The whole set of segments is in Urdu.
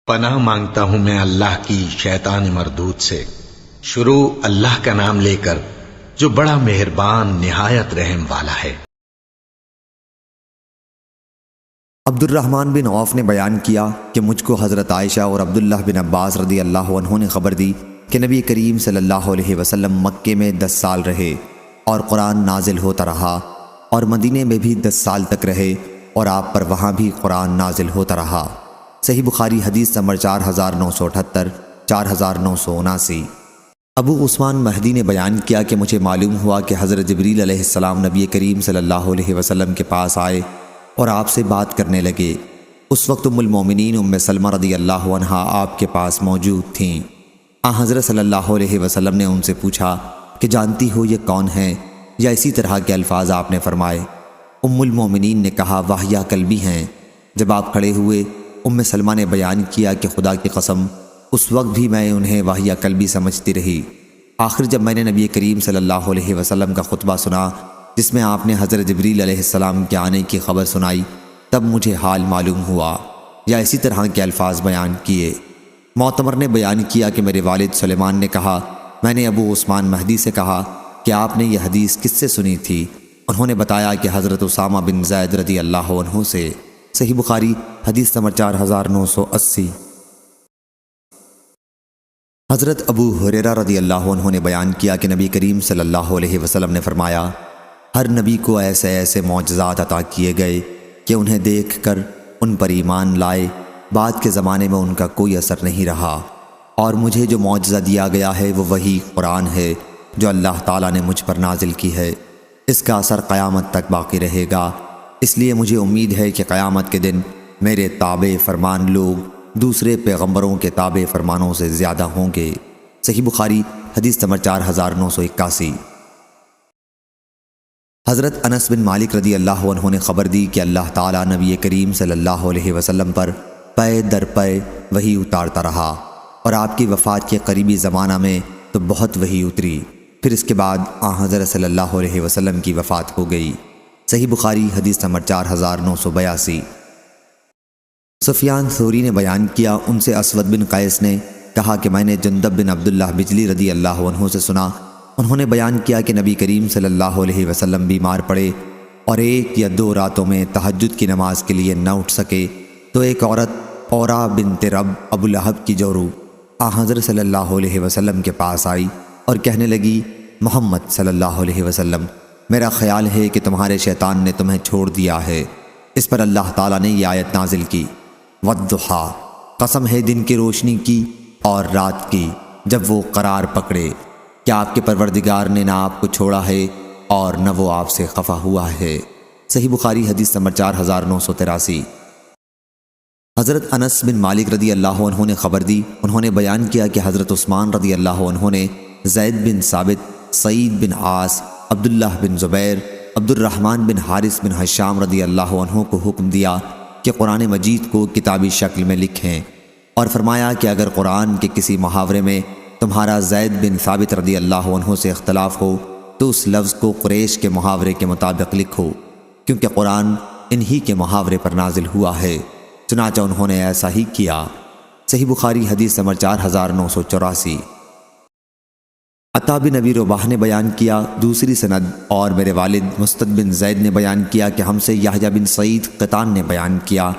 پناہ مانگتا ہوں میں اللہ کی شیطان مردود سے۔ شروع اللہ کا نام لے کر جو بڑا مہربان نہایت رحم والا ہے۔ عبد الرحمن بن عوف نے بیان کیا کہ مجھ کو حضرت عائشہ اور عبداللہ بن عباس رضی اللہ عنہ نے خبر دی کہ نبی کریم صلی اللہ علیہ وسلم مکے میں 10 سال رہے اور قرآن نازل ہوتا رہا، اور مدینے میں بھی 10 سال تک رہے اور آپ پر وہاں بھی قرآن نازل ہوتا رہا۔ صحیح بخاری حدیث نمبر 4978، 4979۔ ابو عثمان مہدی نے بیان کیا کہ مجھے معلوم ہوا کہ حضرت جبریل علیہ السلام نبی کریم صلی اللہ علیہ وسلم کے پاس آئے اور آپ سے بات کرنے لگے۔ اس وقت ام المومنین ام سلمہ رضی اللہ عنہا آپ کے پاس موجود تھیں۔ حضرت صلی اللہ علیہ وسلم نے ان سے پوچھا کہ جانتی ہو یہ کون ہیں، یا اسی طرح کے الفاظ آپ نے فرمائے۔ ام المومنین نے کہا واہیہ کلبی ہیں۔ جب آپ کھڑے ہوئے ام سلمہ نے بیان کیا کہ خدا کی قسم اس وقت بھی میں انہیں واہیہ کلبی سمجھتی رہی۔ آخر جب میں نے نبی کریم صلی اللہ علیہ وسلم کا خطبہ سنا جس میں آپ نے حضرت جبریل علیہ السلام کے آنے کی خبر سنائی، تب مجھے حال معلوم ہوا، یا اسی طرح کے الفاظ بیان کیے۔ معتمر نے بیان کیا کہ میرے والد سلیمان نے کہا میں نے ابو عثمان مہدی سے کہا کہ آپ نے یہ حدیث کس سے سنی تھی؟ انہوں نے بتایا کہ حضرت اسامہ بن زید رضی اللہ عنہ سے۔ صحیح بخاری حدیث نمبر 4980۔ حضرت ابو ہریرہ رضی اللہ عنہ نے بیان کیا کہ نبی کریم صلی اللہ علیہ وسلم نے فرمایا ہر نبی کو ایسے ایسے معجزات عطا کیے گئے کہ انہیں دیکھ کر ان پر ایمان لائے، بعد کے زمانے میں ان کا کوئی اثر نہیں رہا، اور مجھے جو معجزہ دیا گیا ہے وہ وہی قرآن ہے جو اللہ تعالیٰ نے مجھ پر نازل کی ہے۔ اس کا اثر قیامت تک باقی رہے گا، اس لیے مجھے امید ہے کہ قیامت کے دن میرے تابع فرمان لوگ دوسرے پیغمبروں کے تابع فرمانوں سے زیادہ ہوں گے۔ صحیح بخاری حدیث نمبر 4981۔ حضرت انس بن مالک رضی اللہ عنہ نے خبر دی کہ اللہ تعالیٰ نبی کریم صلی اللہ علیہ وسلم پر پے در پے وحی اتارتا رہا، اور آپ کی وفات کے قریبی زمانہ میں تو بہت وحی اتری، پھر اس کے بعد حضرت صلی اللہ علیہ وسلم کی وفات ہو گئی۔ صحیح بخاری حدیث نمبر 4982۔ سفیان ثوری نے بیان کیا ان سے اسود بن قیس نے کہا کہ میں نے جندب بن عبداللہ بجلی رضی اللہ عنہ سے سنا، انہوں نے بیان کیا کہ نبی کریم صلی اللہ علیہ وسلم بیمار پڑے اور 1 یا 2 راتوں میں تہجد کی نماز کے لیے نہ اٹھ سکے، تو ایک عورت اورا بنت رب ابو لہب کی جورو حضرت صلی اللہ علیہ وسلم کے پاس آئی اور کہنے لگی محمد صلی اللہ علیہ وسلم، میرا خیال ہے کہ تمہارے شیطان نے تمہیں چھوڑ دیا ہے۔ اس پر اللہ تعالیٰ نے یہ آیت نازل کی والضحیٰ، قسم ہے دن کی روشنی کی اور رات کی جب وہ قرار پکڑے، کیا آپ کے پروردگار نے نہ آپ کو چھوڑا ہے اور نہ وہ آپ سے خفا ہوا ہے۔ صحیح بخاری حدیث نمبر 4983۔ حضرت انس بن مالک رضی اللہ عنہ نے خبر دی، انہوں نے بیان کیا کہ حضرت عثمان رضی اللہ عنہ نے زید بن ثابت، سعید بن عاص، عبداللہ بن زبیر، عبد الرحمن بن حارث بن حشام رضی اللہ عنہ کو حکم دیا کہ قرآن مجید کو کتابی شکل میں لکھیں، اور فرمایا کہ اگر قرآن کے کسی محاورے میں تمہارا زید بن ثابت رضی اللہ عنہ سے اختلاف ہو تو اس لفظ کو قریش کے محاورے کے مطابق لکھو، کیونکہ قرآن انہی کے محاورے پر نازل ہوا ہے۔ چنانچہ انہوں نے ایسا ہی کیا۔ صحیح بخاری حدیث نمبر 4984۔ عطا بن ابی رباح نے بیان کیا دوسری سند، اور میرے والد مستد بن زید نے بیان کیا کہ ہم سے یحییٰ بن سعید قطان نے بیان کیا،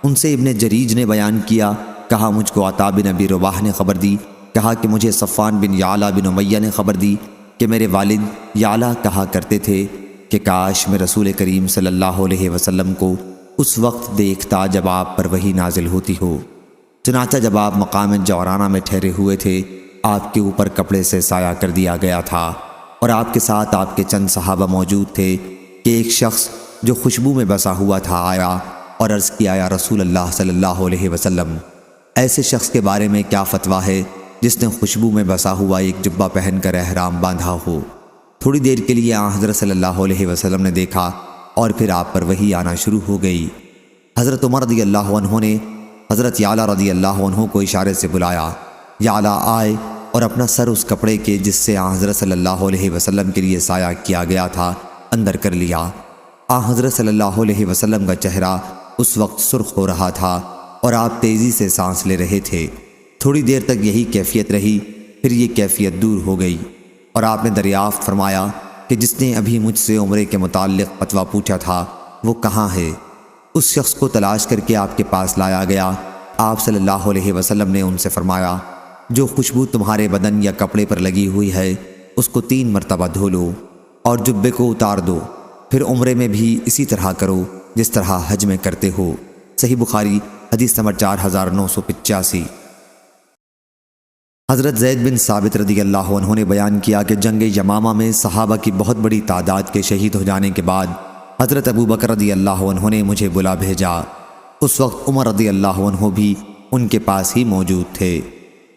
ان سے ابن جریج نے بیان کیا، کہا مجھ کو عطا بن ابی رباح نے خبر دی، کہا کہ مجھے صفوان بن یعلا بن امیہ نے خبر دی کہ میرے والد یعلا کہا کرتے تھے کہ کاش میں رسول کریم صلی اللہ علیہ وسلم کو اس وقت دیکھتا جب آپ پر وحی نازل ہوتی ہو۔ چنانچہ جب آپ مقام جورانہ میں ٹھہرے ہوئے تھے، آپ کے اوپر کپڑے سے سایہ کر دیا گیا تھا، اور آپ کے ساتھ آپ کے چند صحابہ موجود تھے کہ ایک شخص جو خوشبو میں بسا ہوا تھا آیا اور عرض کیا یا رسول اللہ صلی اللہ علیہ وسلم، ایسے شخص کے بارے میں کیا فتویٰ ہے جس نے خوشبو میں بسا ہوا ایک جبہ پہن کر احرام باندھا ہو؟ تھوڑی دیر کے لیے حضرت صلی اللہ علیہ وسلم نے دیکھا اور پھر آپ پر وحی آنا شروع ہو گئی۔ حضرت عمر رضی اللہ عنہ نے حضرت یعلا رضی اللہ عنہ کو اشارے سے بلایا، یعلا آئے اور اپنا سر اس کپڑے کے جس سے حضرت صلی اللہ علیہ وسلم کے لیے سایہ کیا گیا تھا اندر کر لیا۔ حضرت صلی اللہ علیہ وسلم کا چہرہ اس وقت سرخ ہو رہا تھا اور آپ تیزی سے سانس لے رہے تھے۔ تھوڑی دیر تک یہی کیفیت رہی، پھر یہ کیفیت دور ہو گئی، اور آپ نے دریافت فرمایا کہ جس نے ابھی مجھ سے عمرے کے متعلق فتویٰ پوچھا تھا وہ کہاں ہے؟ اس شخص کو تلاش کر کے آپ کے پاس لایا گیا۔ آپ صلی اللہ علیہ وسلم نے ان سے فرمایا، جو خوشبو تمہارے بدن یا کپڑے پر لگی ہوئی ہے اس کو 3 مرتبہ دھو لو اور جبے کو اتار دو، پھر عمرے میں بھی اسی طرح کرو جس طرح حج میں کرتے ہو۔ صحیح بخاری حدیث نمبر 4985۔ حضرت زید بن ثابت رضی اللہ عنہ نے بیان کیا کہ جنگ یمامہ میں صحابہ کی بہت بڑی تعداد کے شہید ہو جانے کے بعد حضرت ابو بکر رضی اللہ عنہ نے مجھے بلا بھیجا۔ اس وقت عمر رضی اللہ عنہ بھی ان کے پاس ہی موجود تھے۔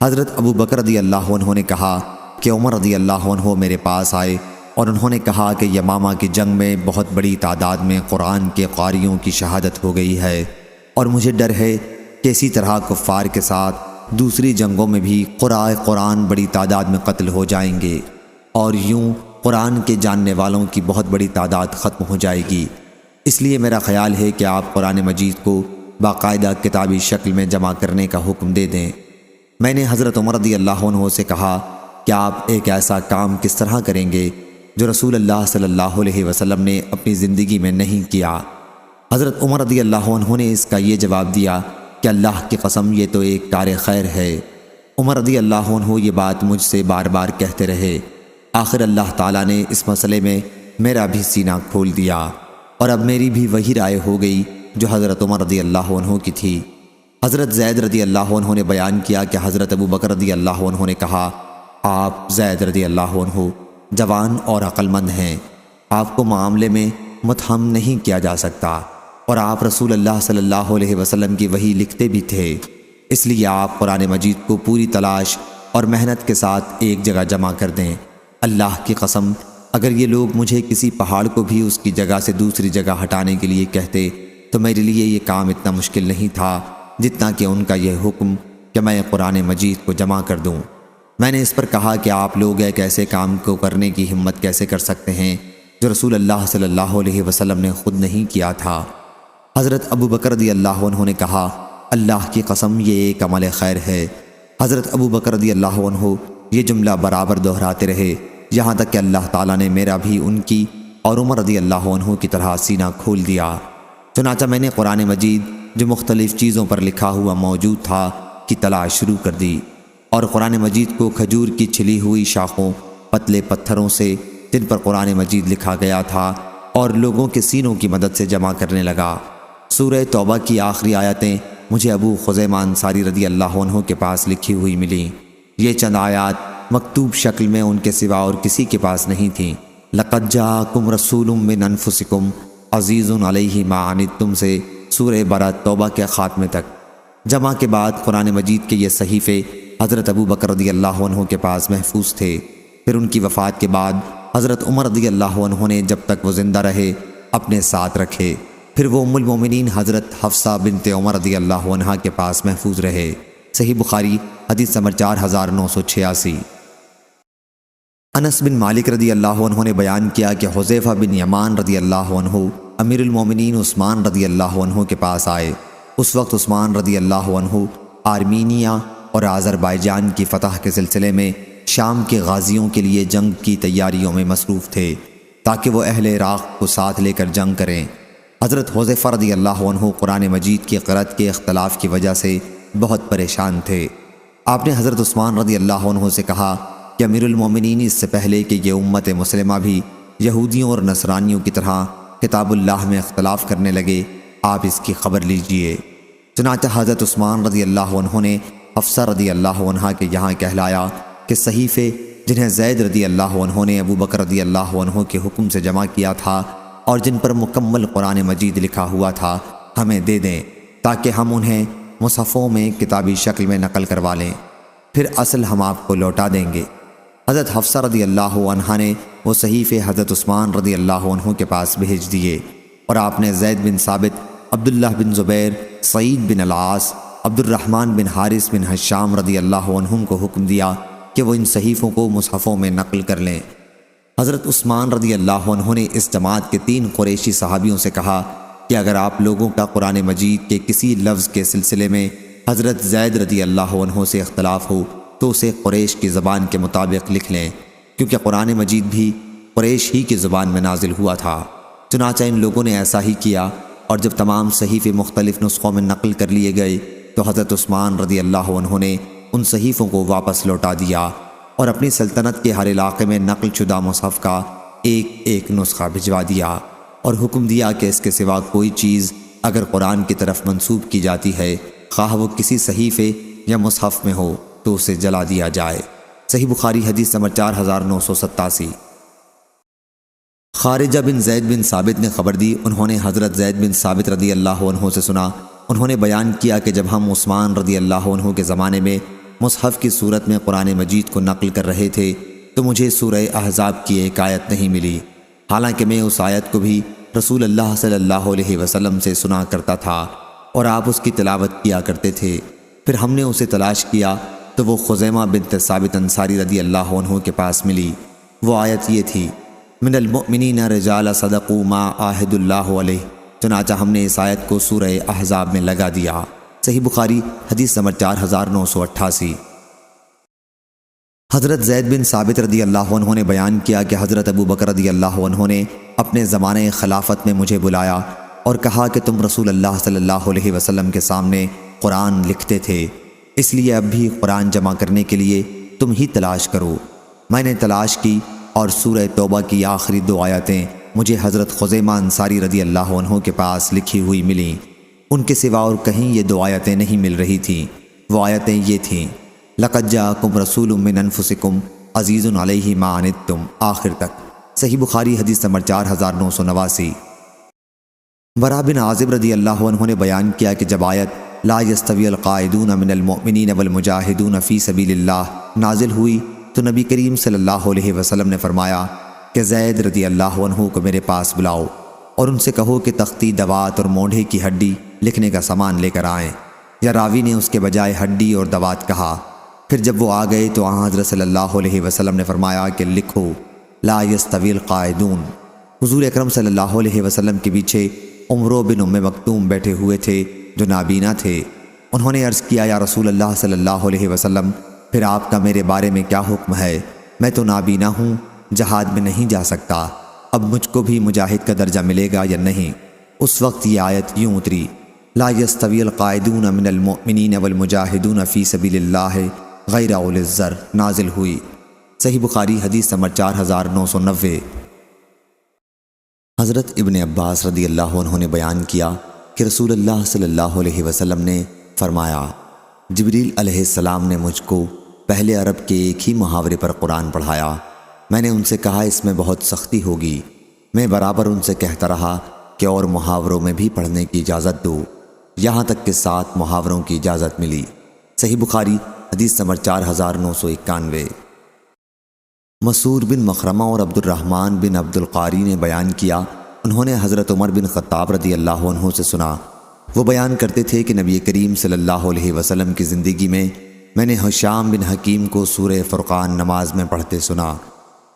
حضرت ابو بکر رضی اللہ عنہ نے کہا کہ عمر رضی اللہ عنہ میرے پاس آئے اور انہوں نے کہا کہ یمامہ کی جنگ میں بہت بڑی تعداد میں قرآن کے قاریوں کی شہادت ہو گئی ہے، اور مجھے ڈر ہے کہ اسی طرح کفار کے ساتھ دوسری جنگوں میں بھی قراء قرآن بڑی تعداد میں قتل ہو جائیں گے، اور یوں قرآن کے جاننے والوں کی بہت بڑی تعداد ختم ہو جائے گی۔ اس لیے میرا خیال ہے کہ آپ قرآن مجید کو باقاعدہ کتابی شکل میں جمع کرنے کا حکم دے دیں۔ میں نے حضرت عمر رضی اللہ عنہ سے کہا کہ آپ ایک ایسا کام کس طرح کریں گے جو رسول اللہ صلی اللہ علیہ وسلم نے اپنی زندگی میں نہیں کیا؟ حضرت عمر رضی اللہ عنہ نے اس کا یہ جواب دیا کہ اللہ کی قسم یہ تو ایک کار خیر ہے۔ عمر رضی اللہ عنہ یہ بات مجھ سے بار بار کہتے رہے۔ آخر اللہ تعالیٰ نے اس مسئلے میں میرا بھی سینہ کھول دیا، اور اب میری بھی وہی رائے ہو گئی جو حضرت عمر رضی اللہ عنہ کی تھی۔ حضرت زید رضی اللہ عنہ نے بیان کیا کہ حضرت ابو بکر رضی اللہ عنہ نے کہا، آپ زید رضی اللہ عنہ جوان اور عقل مند ہیں، آپ کو معاملے میں متہم نہیں کیا جا سکتا، اور آپ رسول اللہ صلی اللہ علیہ وسلم کی وحی لکھتے بھی تھے، اس لیے آپ قرآن مجید کو پوری تلاش اور محنت کے ساتھ ایک جگہ جمع کر دیں۔ اللہ کی قسم اگر یہ لوگ مجھے کسی پہاڑ کو بھی اس کی جگہ سے دوسری جگہ ہٹانے کے لیے کہتے تو میرے لیے یہ کام اتنا مشکل نہیں تھا جتنا کہ ان کا یہ حکم کہ میں قرآن مجید کو جمع کر دوں۔ میں نے اس پر کہا کہ آپ لوگ ایک ایسے کام کو کرنے کی ہمت کیسے کر سکتے ہیں جو رسول اللہ صلی اللہ علیہ وسلم نے خود نہیں کیا تھا؟ حضرت ابو بکر رضی اللہ عنہ نے کہا، اللہ کی قسم یہ ایک عمل خیر ہے۔ حضرت ابو بکر رضی اللہ عنہ یہ جملہ برابر دہراتے رہے یہاں تک کہ اللہ تعالیٰ نے میرا بھی ان کی اور عمر رضی اللہ عنہ کی طرح سینہ کھول دیا۔ چنانچہ میں نے قرآن مجید جو مختلف چیزوں پر لکھا ہوا موجود تھا کی تلاش شروع کر دی، اور قرآن مجید کو کھجور کی چھلی ہوئی شاخوں، پتلے پتھروں سے جن پر قرآن مجید لکھا گیا تھا اور لوگوں کے سینوں کی مدد سے جمع کرنے لگا۔ سورہ توبہ کی آخری آیتیں مجھے ابو خزیمہ انصاری رضی اللہ عنہ کے پاس لکھی ہوئی ملیں۔ یہ چند آیات مکتوب شکل میں ان کے سوا اور کسی کے پاس نہیں تھیں۔ لَقَدْ جَاءَكُمْ رَسُولٌ مِّنْ أَنفُسِكُمْ عَزِيزٌ عَلَيْهِ مَا عَنِتُّمْ سے سورہ برات توبہ کے خاتمے تک۔ جمع کے بعد قرآن مجید کے یہ صحیفے حضرت ابو بکر رضی اللہ عنہ کے پاس محفوظ تھے۔ پھر ان کی وفات کے بعد حضرت عمر رضی اللہ عنہ نے جب تک وہ زندہ رہے اپنے ساتھ رکھے، پھر وہ ام المومنین حضرت حفصہ بنت عمر رضی اللہ عنہ کے پاس محفوظ رہے۔ صحیح بخاری حدیث نمبر 4986۔ انس بن مالک رضی اللہ عنہ نے بیان کیا کہ حذیفہ بن یمان رضی اللہ عنہ امیر المومنین عثمان رضی اللہ عنہ کے پاس آئے۔ اس وقت عثمان رضی اللہ عنہ آرمینیا اور آذربائیجان کی فتح کے سلسلے میں شام کے غازیوں کے لیے جنگ کی تیاریوں میں مصروف تھے تاکہ وہ اہل عراق کو ساتھ لے کر جنگ کریں۔ حضرت حذیفہ رضی اللہ عنہ قرآن مجید کی قرأت کے اختلاف کی وجہ سے بہت پریشان تھے۔ آپ نے حضرت عثمان رضی اللہ عنہ سے کہا کہ امیر المومنین اس سے پہلے کہ یہ امت مسلمہ بھی یہودیوں اور نصرانیوں کی طرح کتاب اللہ میں اختلاف کرنے لگے، آپ اس کی خبر لیجئے۔ چنانچہ حضرت عثمان رضی اللہ عنہ نے حفصہ رضی اللہ عنہ کے یہاں کہلایا کہ صحیفے جنہیں زید رضی اللہ عنہ نے ابو بکر رضی اللہ عنہ کے حکم سے جمع کیا تھا اور جن پر مکمل قرآن مجید لکھا ہوا تھا ہمیں دے دیں تاکہ ہم انہیں مصحفوں میں کتابی شکل میں نقل کروا لیں، پھر اصل ہم آپ کو لوٹا دیں گے۔ حضرت حفصہ رضی اللہ عنہ نے وہ صحیفے حضرت عثمان رضی اللہ عنہ کے پاس بھیج دیے، اور آپ نے زید بن ثابت، عبداللہ بن زبیر، سعید بن العاص، عبد الرحمن بن حارث بن حشام رضی اللہ عنہم کو حکم دیا کہ وہ ان صحیفوں کو مصحفوں میں نقل کر لیں۔ حضرت عثمان رضی اللہ عنہ نے اس جماعت کے 3 قریشی صحابیوں سے کہا کہ اگر آپ لوگوں کا قرآن مجید کے کسی لفظ کے سلسلے میں حضرت زید رضی اللہ عنہ سے اختلاف ہو تو اسے قریش کی زبان کے مطابق لکھ لیں، کیونکہ قرآن مجید بھی قریش ہی کی زبان میں نازل ہوا تھا۔ چنانچہ ان لوگوں نے ایسا ہی کیا، اور جب تمام صحیفے مختلف نسخوں میں نقل کر لیے گئے تو حضرت عثمان رضی اللہ عنہ نے ان صحیفوں کو واپس لوٹا دیا اور اپنی سلطنت کے ہر علاقے میں نقل شدہ مصحف کا ایک ایک نسخہ بھجوا دیا، اور حکم دیا کہ اس کے سوا کوئی چیز اگر قرآن کی طرف منسوب کی جاتی ہے، خواہ وہ کسی صحیفے یا مصحف میں ہو، تو اسے جلا دیا جائے۔ صحیح بخاری حدیث نمبر 4987۔ خارجہ بن زید بن ثابت نے خبر دی، انہوں نے حضرت زید بن ثابت رضی اللہ عنہ سے سنا، انہوں نے بیان کیا کہ جب ہم عثمان رضی اللہ عنہ کے زمانے میں مصحف کی صورت میں قرآن مجید کو نقل کر رہے تھے تو مجھے سورہ احزاب کی ایک آیت نہیں ملی، حالانکہ میں اس آیت کو بھی رسول اللہ صلی اللہ علیہ وسلم سے سنا کرتا تھا اور آپ اس کی تلاوت کیا کرتے تھے۔ پھر ہم نے اسے تلاش کیا تو وہ خزیمہ بنت ثابت انصاری رضی اللہ عنہ کے پاس ملی۔ وہ آیت یہ تھی، من المؤمنین رجال صدقوا ما عاہد اللہ علیہ۔ چنانچہ ہم نے اس آیت کو سورہ احزاب میں لگا دیا۔ صحیح بخاری حدیث نمبر 4988۔ حضرت زید بن ثابت رضی اللہ عنہ نے بیان کیا کہ حضرت ابو بکر رضی اللہ عنہ نے اپنے زمانے خلافت میں مجھے بلایا اور کہا کہ تم رسول اللہ صلی اللہ علیہ وسلم کے سامنے قرآن لکھتے تھے، اس لیے اب بھی قرآن جمع کرنے کے لیے تم ہی تلاش کرو۔ میں نے تلاش کی اور سورہ توبہ کی آخری 2 آیتیں مجھے حضرت خزیمہ انصاری رضی اللہ عنہ کے پاس لکھی ہوئی ملیں، ان کے سوا اور کہیں یہ 2 آیتیں نہیں مل رہی تھیں۔ وہ آیتیں یہ تھیں، لقد جاءکم رسول من انفسکم عزیز علیہ ما عنتم، آخر تک۔ صحیح بخاری حدیث نمبر 4989۔ برا بن عازب رضی اللہ عنہ نے بیان کیا کہ جب آیت لا یستوی القاعدون من المؤمنین والمجاہدون فی سبیل اللہ نازل ہوئی تو نبی کریم صلی اللہ علیہ وسلم نے فرمایا کہ زید رضی اللہ عنہ کو میرے پاس بلاؤ اور ان سے کہو کہ تختی، دوات اور مونڈھے کی ہڈی لکھنے کا سامان لے کر آئیں، یا راوی نے اس کے بجائے ہڈی اور دوات کہا۔ پھر جب وہ آ گئے تو حضرت صلی اللہ علیہ وسلم نے فرمایا کہ لکھو لا یستوی القاعدون۔ حضور اکرم صلی اللہ علیہ وسلم کے پیچھے عمرو بن ام مکتوم بیٹھے ہوئے تھے جو نابینا تھے۔ انہوں نے عرض کیا، یا رسول اللہ صلی اللہ علیہ وسلم، پھر آپ کا میرے بارے میں کیا حکم ہے؟ میں تو نابینا ہوں، جہاد میں نہیں جا سکتا، اب مجھ کو بھی مجاہد کا درجہ ملے گا یا نہیں؟ اس وقت یہ آیت یوں اتری، لا یستوی القاعدون من المؤمنین والمجاہدون فی سبیل اللہ غیر اولی الضرر نازل ہوئی۔ صحیح بخاری حدیث نمبر 4990۔ حضرت ابن عباس رضی اللہ عنہ نے بیان کیا کہ رسول اللہ صلی اللہ علیہ وسلم نے فرمایا، جبریل علیہ السلام نے مجھ کو پہلے عرب کے ایک ہی محاورے پر قرآن پڑھایا۔ میں نے ان سے کہا اس میں بہت سختی ہوگی۔ میں برابر ان سے کہتا رہا کہ اور محاوروں میں بھی پڑھنے کی اجازت دو، یہاں تک کہ 7 محاوروں کی اجازت ملی۔ صحیح بخاری حدیث نمبر 4991۔ مسعود بن مخرمہ اور عبد الرحمن بن عبد القاری نے بیان کیا، انہوں نے حضرت عمر بن خطاب رضی اللہ عنہ سے سنا، وہ بیان کرتے تھے کہ نبی کریم صلی اللہ علیہ وسلم کی زندگی میں نے ہشام بن حکیم کو سورہ فرقان نماز میں پڑھتے سنا۔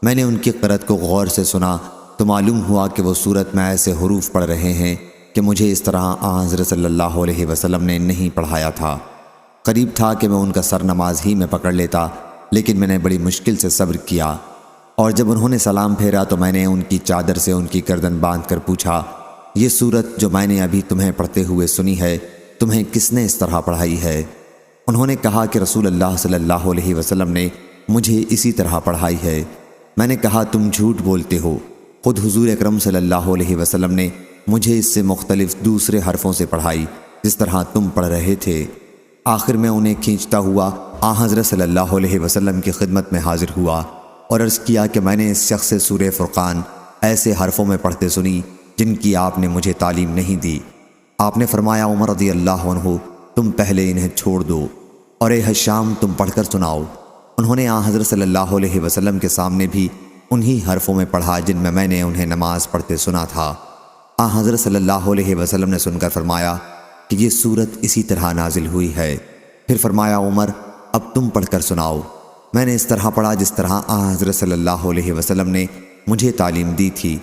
میں نے ان کی قرأت کو غور سے سنا تو معلوم ہوا کہ وہ سورت میں ایسے حروف پڑھ رہے ہیں کہ مجھے اس طرح حضرت صلی اللہ علیہ وسلم نے نہیں پڑھایا تھا۔ قریب تھا کہ میں ان کا سر نماز ہی میں پکڑ لیتا، لیکن میں نے بڑی مشکل سے صبر کیا، اور جب انہوں نے سلام پھیرا تو میں نے ان کی چادر سے ان کی گردن باندھ کر پوچھا، یہ سورت جو میں نے ابھی تمہیں پڑھتے ہوئے سنی ہے تمہیں کس نے اس طرح پڑھائی ہے؟ انہوں نے کہا کہ رسول اللہ صلی اللہ علیہ وسلم نے مجھے اسی طرح پڑھائی ہے۔ میں نے کہا تم جھوٹ بولتے ہو، خود حضور اکرم صلی اللہ علیہ وسلم نے مجھے اس سے مختلف دوسرے حرفوں سے پڑھائی جس طرح تم پڑھ رہے تھے۔ آخر میں انہیں کھینچتا ہوا حضرت صلی اللہ علیہ وسلم کی خدمت میں حاضر ہوا اور عرض کیا کہ میں نے اس شخص سے سورہ فرقان ایسے حرفوں میں پڑھتے سنی جن کی آپ نے مجھے تعلیم نہیں دی۔ آپ نے فرمایا، عمر رضی اللہ عنہ تم پہلے انہیں چھوڑ دو، اور اے ہشام تم پڑھ کر سناؤ۔ انہوں نے حضرت صلی اللہ علیہ وسلم کے سامنے بھی انہی حرفوں میں پڑھا جن میں نے انہیں نماز پڑھتے سنا تھا۔ حضرت صلی اللہ علیہ وسلم نے سن کر فرمایا کہ یہ سورت اسی طرح نازل ہوئی ہے۔ پھر فرمایا، عمر اب تم پڑھ کر سناؤ۔ میں نے اس طرح پڑھا جس طرح حضرت صلی اللہ علیہ وسلم نے مجھے تعلیم دی تھی۔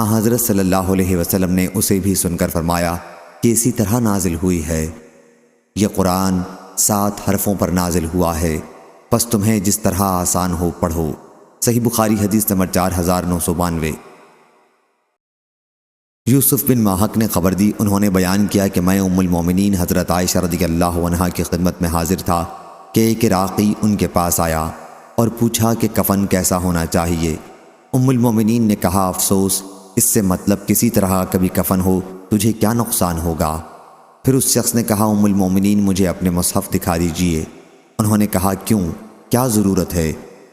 حضرت صلی اللہ علیہ وسلم نے اسے بھی سن کر فرمایا کہ اسی طرح نازل ہوئی ہے۔ یہ قرآن 7 حرفوں پر نازل ہوا ہے، پس تمہیں جس طرح آسان ہو پڑھو۔ صحیح بخاری حدیث نمبر 4992۔ یوسف بن ماہک نے خبر دی، انہوں نے بیان کیا کہ میں ام المومنین حضرت عائشہ رضی اللہ عنہا کی خدمت میں حاضر تھا کہ ایک عراقی ان کے پاس آیا اور پوچھا کہ کفن کیسا ہونا چاہیے۔ ام المومنین نے کہا، افسوس، اس سے مطلب کسی طرح کبھی کفن ہو تجھے کیا نقصان ہوگا؟ پھر اس شخص نے کہا، ام المومنین مجھے اپنے مصحف دکھا دیجئے۔ انہوں نے کہا، کیوں، کیا ضرورت ہے؟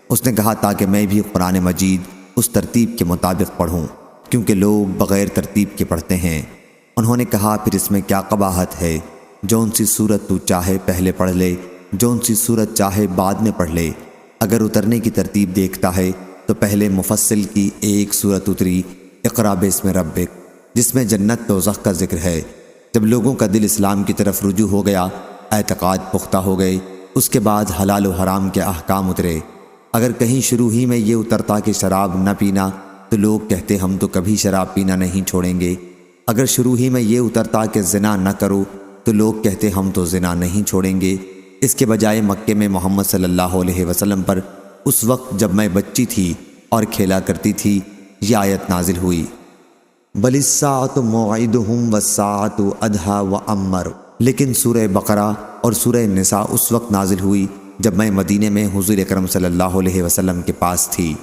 اس نے کہا، تاکہ میں بھی قرآن مجید اس ترتیب کے مطابق پڑھوں، کیونکہ لوگ بغیر ترتیب کے پڑھتے ہیں۔ انہوں نے کہا، پھر اس میں کیا قباحت ہے؟ جون سی سورت تو چاہے پہلے پڑھ لے، جون سی سورت چاہے بعد میں پڑھ لے۔ اگر اترنے کی ترتیب دیکھتا ہے تو پہلے مفصل کی ایک سورت اتری، اقرا باسم ربک، جس میں جنت دوزخ کا ذکر ہے۔ جب لوگوں کا دل اسلام کی طرف رجوع ہو گیا، اعتقاد پختہ ہو گئے، اس کے بعد حلال و حرام کے احکام اترے۔ اگر کہیں شروع ہی میں یہ اترتا کہ شراب نہ پینا، تو لوگ کہتے ہم تو کبھی شراب پینا نہیں چھوڑیں گے۔ اگر شروع ہی میں یہ اترتا کہ زنا نہ کرو، تو لوگ کہتے ہم تو زنا نہیں چھوڑیں گے۔ اس کے بجائے مکے میں محمد صلی اللہ علیہ وسلم پر اس وقت جب میں بچی تھی اور کھیلا کرتی تھی، یہ آیت نازل ہوئی، بل الساعۃ موعدہم والساعۃ ادھیٰ وامر۔ لیکن سورہ بقرہ اور سورہ نساء اس وقت نازل ہوئی جب میں مدینے میں حضور اکرم صلی اللہ علیہ وسلم کے پاس تھی۔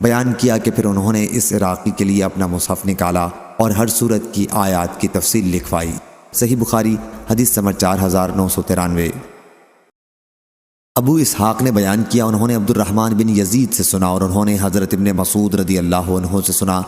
بیان کیا کہ پھر انہوں نے اس عراقی کے لیے اپنا مصحف نکالا اور ہر سورت کی آیات کی تفصیل لکھوائی۔ صحیح بخاری حدیث نمبر 4993۔ ابو اسحاق نے بیان کیا، انہوں نے عبد الرحمن بن یزید سے سنا اور انہوں نے حضرت ابن مسعود رضی اللہ عنہ سے سنا۔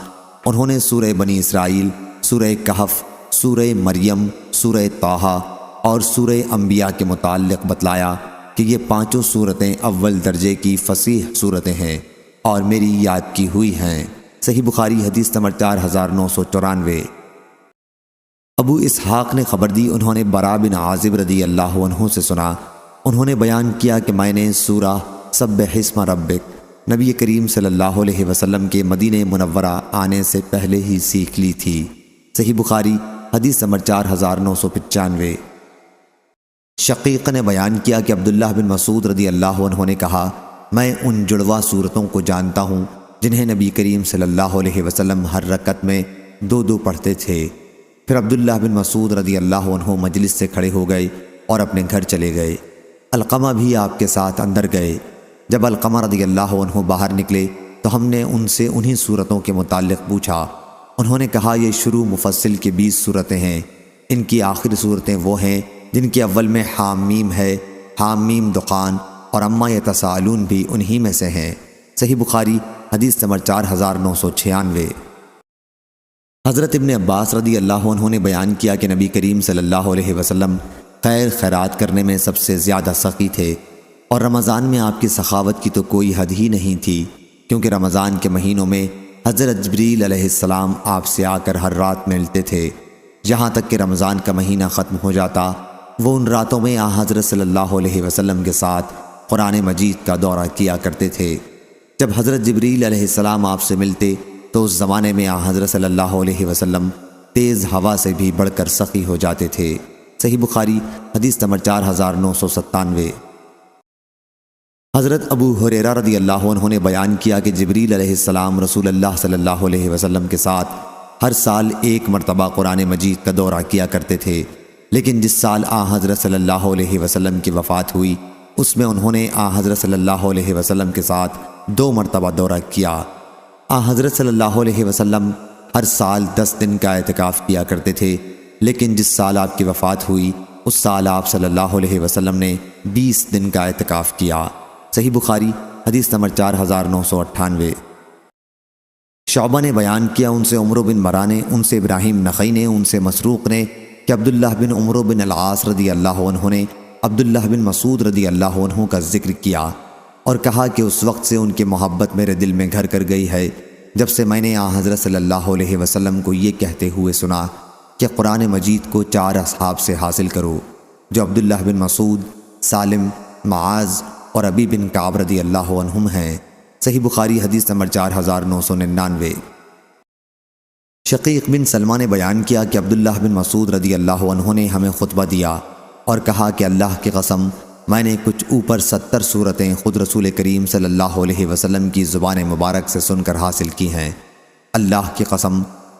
انہوں نے سورہ بنی اسرائیل، سورہ کہف، سورہ مریم، سورہ طٰہٰ اور سورہ انبیاء کے متعلق بتلایا کہ یہ 5 سورتیں اول درجے کی فصیح سورتیں ہیں اور میری یاد کی ہوئی ہیں۔ صحیح بخاری حدیث نمبر 4994۔ ابو اسحاق نے خبر دی، انہوں نے براء بن عازب رضی اللہ عنہ سے سنا۔ انہوں نے بیان کیا کہ میں نے سورہ سبح اسم ربک نبی کریم صلی اللہ علیہ وسلم کے مدینہ منورہ آنے سے پہلے ہی سیکھ لی تھی۔ صحیح بخاری حدیث نمبر 4995۔ شقیق نے بیان کیا کہ عبداللہ بن مسعود رضی اللہ عنہ نے کہا، میں ان جڑواں صورتوں کو جانتا ہوں جنہیں نبی کریم صلی اللہ علیہ وسلم ہر رکعت میں 2 پڑھتے تھے۔ پھر عبداللہ بن مسعود رضی اللہ عنہ مجلس سے کھڑے ہو گئے اور اپنے گھر چلے گئے۔ علقمہ بھی آپ کے ساتھ اندر گئے۔ جب علقمہ رضی اللہ عنہ باہر نکلے تو ہم نے ان سے انہی صورتوں کے متعلق پوچھا۔ انہوں نے کہا، یہ شروع مفصل کی 20 صورتیں ہیں، ان کی آخری صورتیں وہ ہیں جن کے اول میں حامیم ہے، حامیم دخان اور اما یتساءلون بھی انہی میں سے ہیں۔ صحیح بخاری حدیث نمبر 4996۔ حضرت ابن عباس رضی اللہ عنہ نے بیان کیا کہ نبی کریم صلی اللہ علیہ وسلم خیرات کرنے میں سب سے زیادہ سخی تھے، اور رمضان میں آپ کی سخاوت کی تو کوئی حد ہی نہیں تھی، کیونکہ رمضان کے مہینوں میں حضرت جبریل علیہ السلام آپ سے آ کر ہر رات ملتے تھے، یہاں تک کہ رمضان کا مہینہ ختم ہو جاتا۔ وہ ان راتوں میں حضرت صلی اللہ علیہ وسلم کے ساتھ قرآن مجید کا دورہ کیا کرتے تھے۔ جب حضرت جبریل علیہ السلام آپ سے ملتے تو اس زمانے میں حضرت صلی اللہ علیہ وسلم تیز ہوا سے بھی بڑھ کر سخی ہو جاتے تھے۔ صحیح بخاری حدیث نمبر 4997۔ حضرت ابو ہریرہ رضی اللہ عنہ نے بیان کیا کہ جبریل علیہ السلام رسول اللہ صلی اللہ علیہ وسلم کے ساتھ ہر سال 1 مرتبہ قرآن مجید کا دورہ کیا کرتے تھے، لیکن جس سال حضرت صلی اللہ علیہ وسلم کی وفات ہوئی اس میں انہوں نے حضرت صلی اللہ علیہ وسلم کے ساتھ 2 مرتبہ دورہ کیا۔ حضرت صلی اللہ علیہ وسلم ہر سال 10 دن کا اعتکاف کیا کرتے تھے، لیکن جس سال آپ کی وفات ہوئی اس سال آپ صلی اللہ علیہ وسلم نے 20 دن کا اعتکاف کیا۔ صحیح بخاری حدیث نمبر 4998۔ شعبہ نے بیان کیا، ان سے عمرو بن مرہ نے، ان سے ابراہیم نخعی نے، ان سے مسروق نے کہ عبداللہ بن عمرو بن العاص رضی اللہ عنہ نے عبداللہ بن مسعود رضی اللہ عنہ کا ذکر کیا اور کہا کہ اس وقت سے ان کی محبت میرے دل میں گھر کر گئی ہے جب سے میں نے حضرت صلی اللہ علیہ وسلم کو یہ کہتے ہوئے سنا کہ قرآن مجید کو 4 اصحاب سے حاصل کرو، جو عبداللہ بن مسعود، سالم، معاذ اور ابی بن کعب رضی اللہ عنہم ہیں۔ صحیح بخاری حدیث نمبر 4999۔ شقیق بن سلمہ نے بیان کیا کہ عبداللہ بن مسعود رضی اللہ عنہ نے ہمیں خطبہ دیا اور کہا کہ اللہ کی قسم میں نے کچھ اوپر 70 صورتیں خود رسول کریم صلی اللہ علیہ وسلم کی زبان مبارک سے سن کر حاصل کی ہیں۔ اللہ کی قسم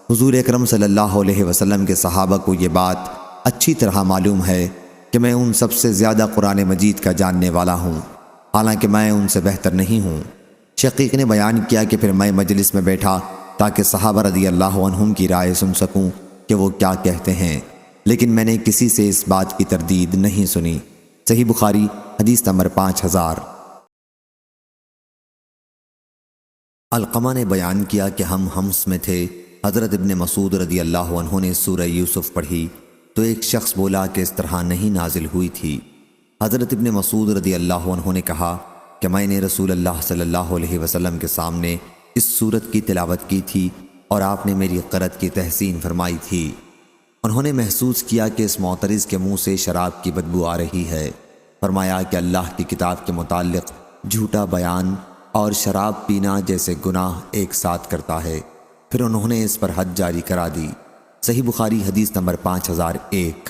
حضور اکرم صلی اللہ علیہ وسلم کے صحابہ کو یہ بات اچھی طرح معلوم ہے کہ میں ان سب سے زیادہ قرآن مجید کا جاننے والا ہوں، حالانکہ میں ان سے بہتر نہیں ہوں۔ شقیق نے بیان کیا کہ پھر میں مجلس میں بیٹھا تاکہ صحابہ رضی اللہ عنہم کی رائے سن سکوں کہ وہ کیا کہتے ہیں، لیکن میں نے کسی سے اس بات کی تردید نہیں سنی۔ صحیح بخاری حدیث نمبر 5000۔ علقمہ نے بیان کیا کہ ہم حمص میں تھے، حضرت ابن مسعود رضی اللہ عنہ نے سورہ یوسف پڑھی تو ایک شخص بولا کہ اس طرح نہیں نازل ہوئی تھی۔ حضرت ابن مسعود رضی اللہ عنہ نے کہا کہ میں نے رسول اللہ صلی اللہ علیہ وسلم کے سامنے اس سورت کی تلاوت کی تھی اور آپ نے میری قرأت کی تحسین فرمائی تھی۔ انہوں نے محسوس کیا کہ اس معترض کے منہ سے شراب کی بدبو آ رہی ہے۔ فرمایا کہ اللہ کی کتاب کے متعلق جھوٹا بیان اور شراب پینا جیسے گناہ ایک ساتھ کرتا ہے۔ پھر انہوں نے اس پر حد جاری کرا دی۔ صحیح بخاری حدیث نمبر 5001۔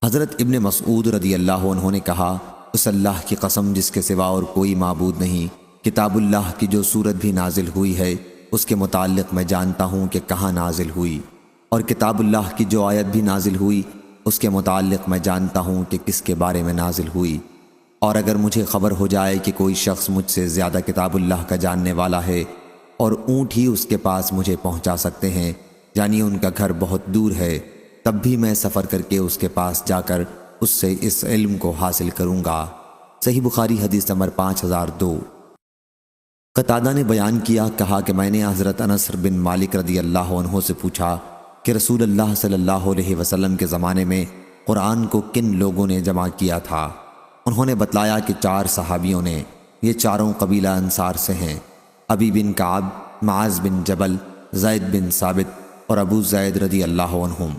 حضرت ابن مسعود رضی اللہ عنہ نے کہا اس اللہ کی قسم جس کے سوا اور کوئی معبود نہیں، کتاب اللہ کی جو سورت بھی نازل ہوئی ہے اس کے متعلق میں جانتا ہوں کہ کہاں نازل ہوئی، اور کتاب اللہ کی جو آیت بھی نازل ہوئی اس کے متعلق میں جانتا ہوں کہ کس کے بارے میں نازل ہوئی۔ اور اگر مجھے خبر ہو جائے کہ کوئی شخص مجھ سے زیادہ کتاب اللہ کا جاننے والا ہے اور اونٹ ہی اس کے پاس مجھے پہنچا سکتے ہیں، یعنی ان کا گھر بہت دور ہے، تب بھی میں سفر کر کے اس کے پاس جا کر اس سے اس علم کو حاصل کروں گا۔ صحیح بخاری حدیث نمبر 5002۔ قتادہ نے بیان کیا، کہا کہ میں نے حضرت انس بن مالک رضی اللہ عنہ سے پوچھا کہ رسول اللہ صلی اللہ علیہ وسلم کے زمانے میں قرآن کو کن لوگوں نے جمع کیا تھا؟ انہوں نے بتلایا کہ 4 صحابیوں نے، یہ چاروں قبیلہ انصار سے ہیں، ابی بن کعب، معاذ بن جبل، زید بن ثابت اور ابو زید رضی اللہ عنہم۔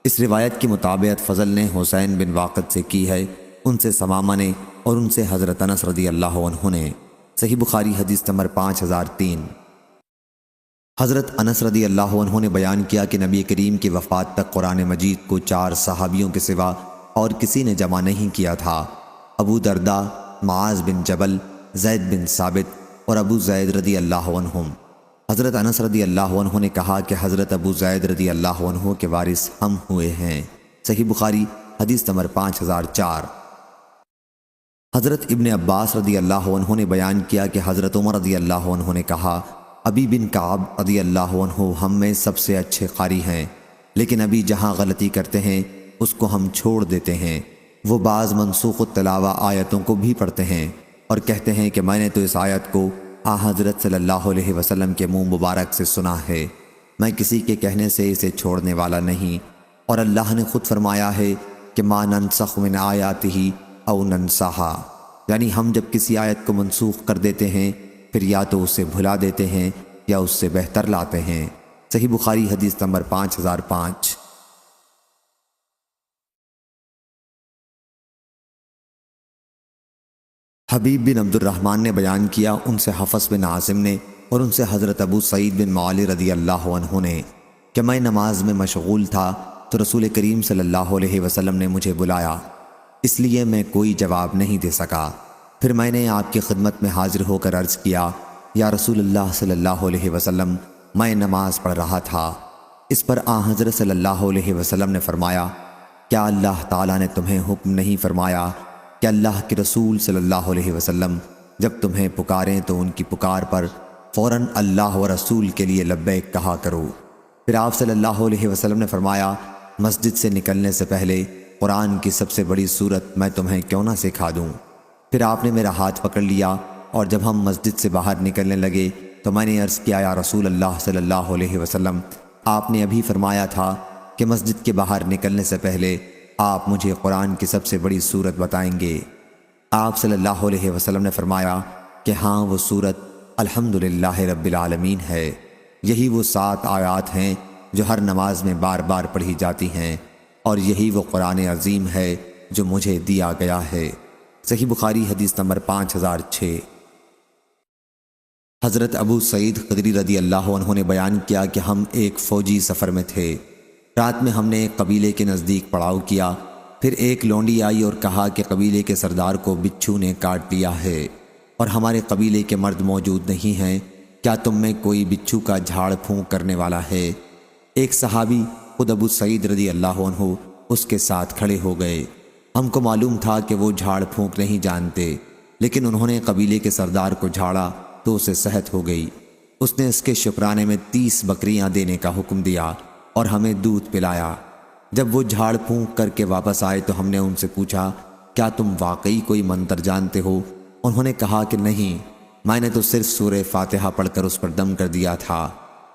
اس روایت کی مطابقت فضل نے حسین بن واقد سے کی ہے، ان سے ثمامہ نے اور ان سے حضرت انس رضی اللہ عنہ نے۔ صحیح بخاری حدیث نمبر 5003۔ حضرت انس رضی اللہ عنہ نے بیان کیا کہ نبی کریم کی وفات تک قرآن مجید کو 4 صحابیوں کے سوا اور کسی نے جمع نہیں کیا تھا، ابو درداء، معاذ بن جبل، زید بن ثابت اور ابو زید رضی اللہ عنہم۔ حضرت انس رضی اللہ عنہ نے کہا کہ حضرت ابو زید رضی اللہ عنہ کے وارث ہم ہوئے ہیں۔ صحیح بخاری حدیث نمبر 5004۔ حضرت ابن عباس رضی اللہ عنہ نے بیان کیا کہ حضرت عمر رضی اللہ عنہ نے کہا ابی بن کعب رضی اللہ عنہ ہم میں سب سے اچھے قاری ہیں، لیکن ابھی جہاں غلطی کرتے ہیں اس کو ہم چھوڑ دیتے ہیں۔ وہ بعض منسوخ التلاوہ آیتوں کو بھی پڑھتے ہیں اور کہتے ہیں کہ میں نے تو اس آیت کو حضرت صلی اللہ علیہ وسلم کے منہ مبارک سے سنا ہے، میں کسی کے کہنے سے اسے چھوڑنے والا نہیں، اور اللہ نے خود فرمایا ہے کہ ما ننسخ من آیاتہ او ننساہا، یعنی ہم جب کسی آیت کو منسوخ کر دیتے ہیں پھر یا تو اسے بھلا دیتے ہیں یا اس سے بہتر لاتے ہیں۔ صحیح بخاری حدیث نمبر 5005۔ حبیب بن عبد الرحمن نے بیان کیا، ان سے حفص بن عاصم نے اور ان سے حضرت ابو سعید بن معالی رضی اللہ عنہ نے کہ میں نماز میں مشغول تھا تو رسول کریم صلی اللہ علیہ وسلم نے مجھے بلایا، اس لیے میں کوئی جواب نہیں دے سکا۔ پھر میں نے آپ کی خدمت میں حاضر ہو کر عرض کیا، یا رسول اللہ صلی اللہ علیہ وسلم، میں نماز پڑھ رہا تھا۔ اس پر حضرت صلی اللہ علیہ وسلم نے فرمایا، کیا اللہ تعالیٰ نے تمہیں حکم نہیں فرمایا کہ اللہ کے رسول صلی اللہ علیہ وسلم جب تمہیں پکاریں تو ان کی پکار پر فوراً اللہ و رسول کے لیے لبیک کہا کرو؟ پھر آپ صلی اللہ علیہ وسلم نے فرمایا، مسجد سے نکلنے سے پہلے قرآن کی سب سے بڑی سورت میں تمہیں کیوں نہ سکھا دوں؟ پھر آپ نے میرا ہاتھ پکڑ لیا اور جب ہم مسجد سے باہر نکلنے لگے تو میں نے عرض کیا، یا رسول اللہ صلی اللہ علیہ وسلم، آپ نے ابھی فرمایا تھا کہ مسجد کے باہر نکلنے سے پہلے آپ مجھے قرآن کی سب سے بڑی سورت بتائیں گے۔ آپ صلی اللہ علیہ وسلم نے فرمایا کہ ہاں، وہ سورت الحمدللہ رب العالمین ہے۔ یہی وہ 7 آیات ہیں جو ہر نماز میں بار بار پڑھی جاتی ہیں، اور یہی وہ قرآن عظیم ہے جو مجھے دیا گیا ہے۔ صحیح بخاری حدیث نمبر 5006۔ حضرت ابو سعید خدری رضی اللہ عنہ نے بیان کیا کہ ہم ایک فوجی سفر میں تھے۔ رات میں ہم نے ایک قبیلے کے نزدیک پڑاؤ کیا، پھر ایک لونڈی آئی اور کہا کہ قبیلے کے سردار کو بچھو نے کاٹ لیا ہے اور ہمارے قبیلے کے مرد موجود نہیں ہیں، کیا تم میں کوئی بچھو کا جھاڑ پھونک کرنے والا ہے؟ ایک صحابی خود ابو سعید رضی اللہ عنہ اس کے ساتھ کھڑے ہو گئے۔ ہم کو معلوم تھا کہ وہ جھاڑ پھونک نہیں جانتے، لیکن انہوں نے قبیلے کے سردار کو جھاڑا تو اسے صحت ہو گئی۔ اس نے اس کے شکرانے میں 30 بکریاں دینے کا حکم دیا اور ہمیں دودھ پلایا۔ جب وہ جھاڑ پھونک کر کے واپس آئے تو ہم نے ان سے پوچھا، کیا تم واقعی کوئی منتر جانتے ہو؟ انہوں نے کہا کہ نہیں، میں نے تو صرف سورہ فاتحہ پڑھ کر اس پر دم کر دیا تھا۔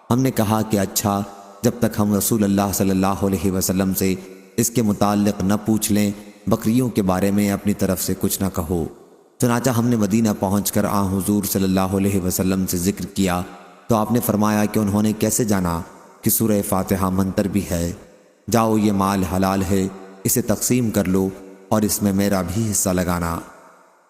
ہم نے کہا کہ اچھا، جب تک ہم رسول اللہ صلی اللہ علیہ وسلم سے اس کے متعلق نہ پوچھ لیں، بکریوں کے بارے میں اپنی طرف سے کچھ نہ کہو۔ چنانچہ ہم نے مدینہ پہنچ کر حضور صلی اللہ علیہ وسلم سے ذکر کیا تو آپ نے فرمایا کہ انہوں نے کیسے جانا کہ سورہ فاتحہ منتر بھی ہے؟ جاؤ، یہ مال حلال ہے، اسے تقسیم کر لو اور اس میں میرا بھی حصہ لگانا۔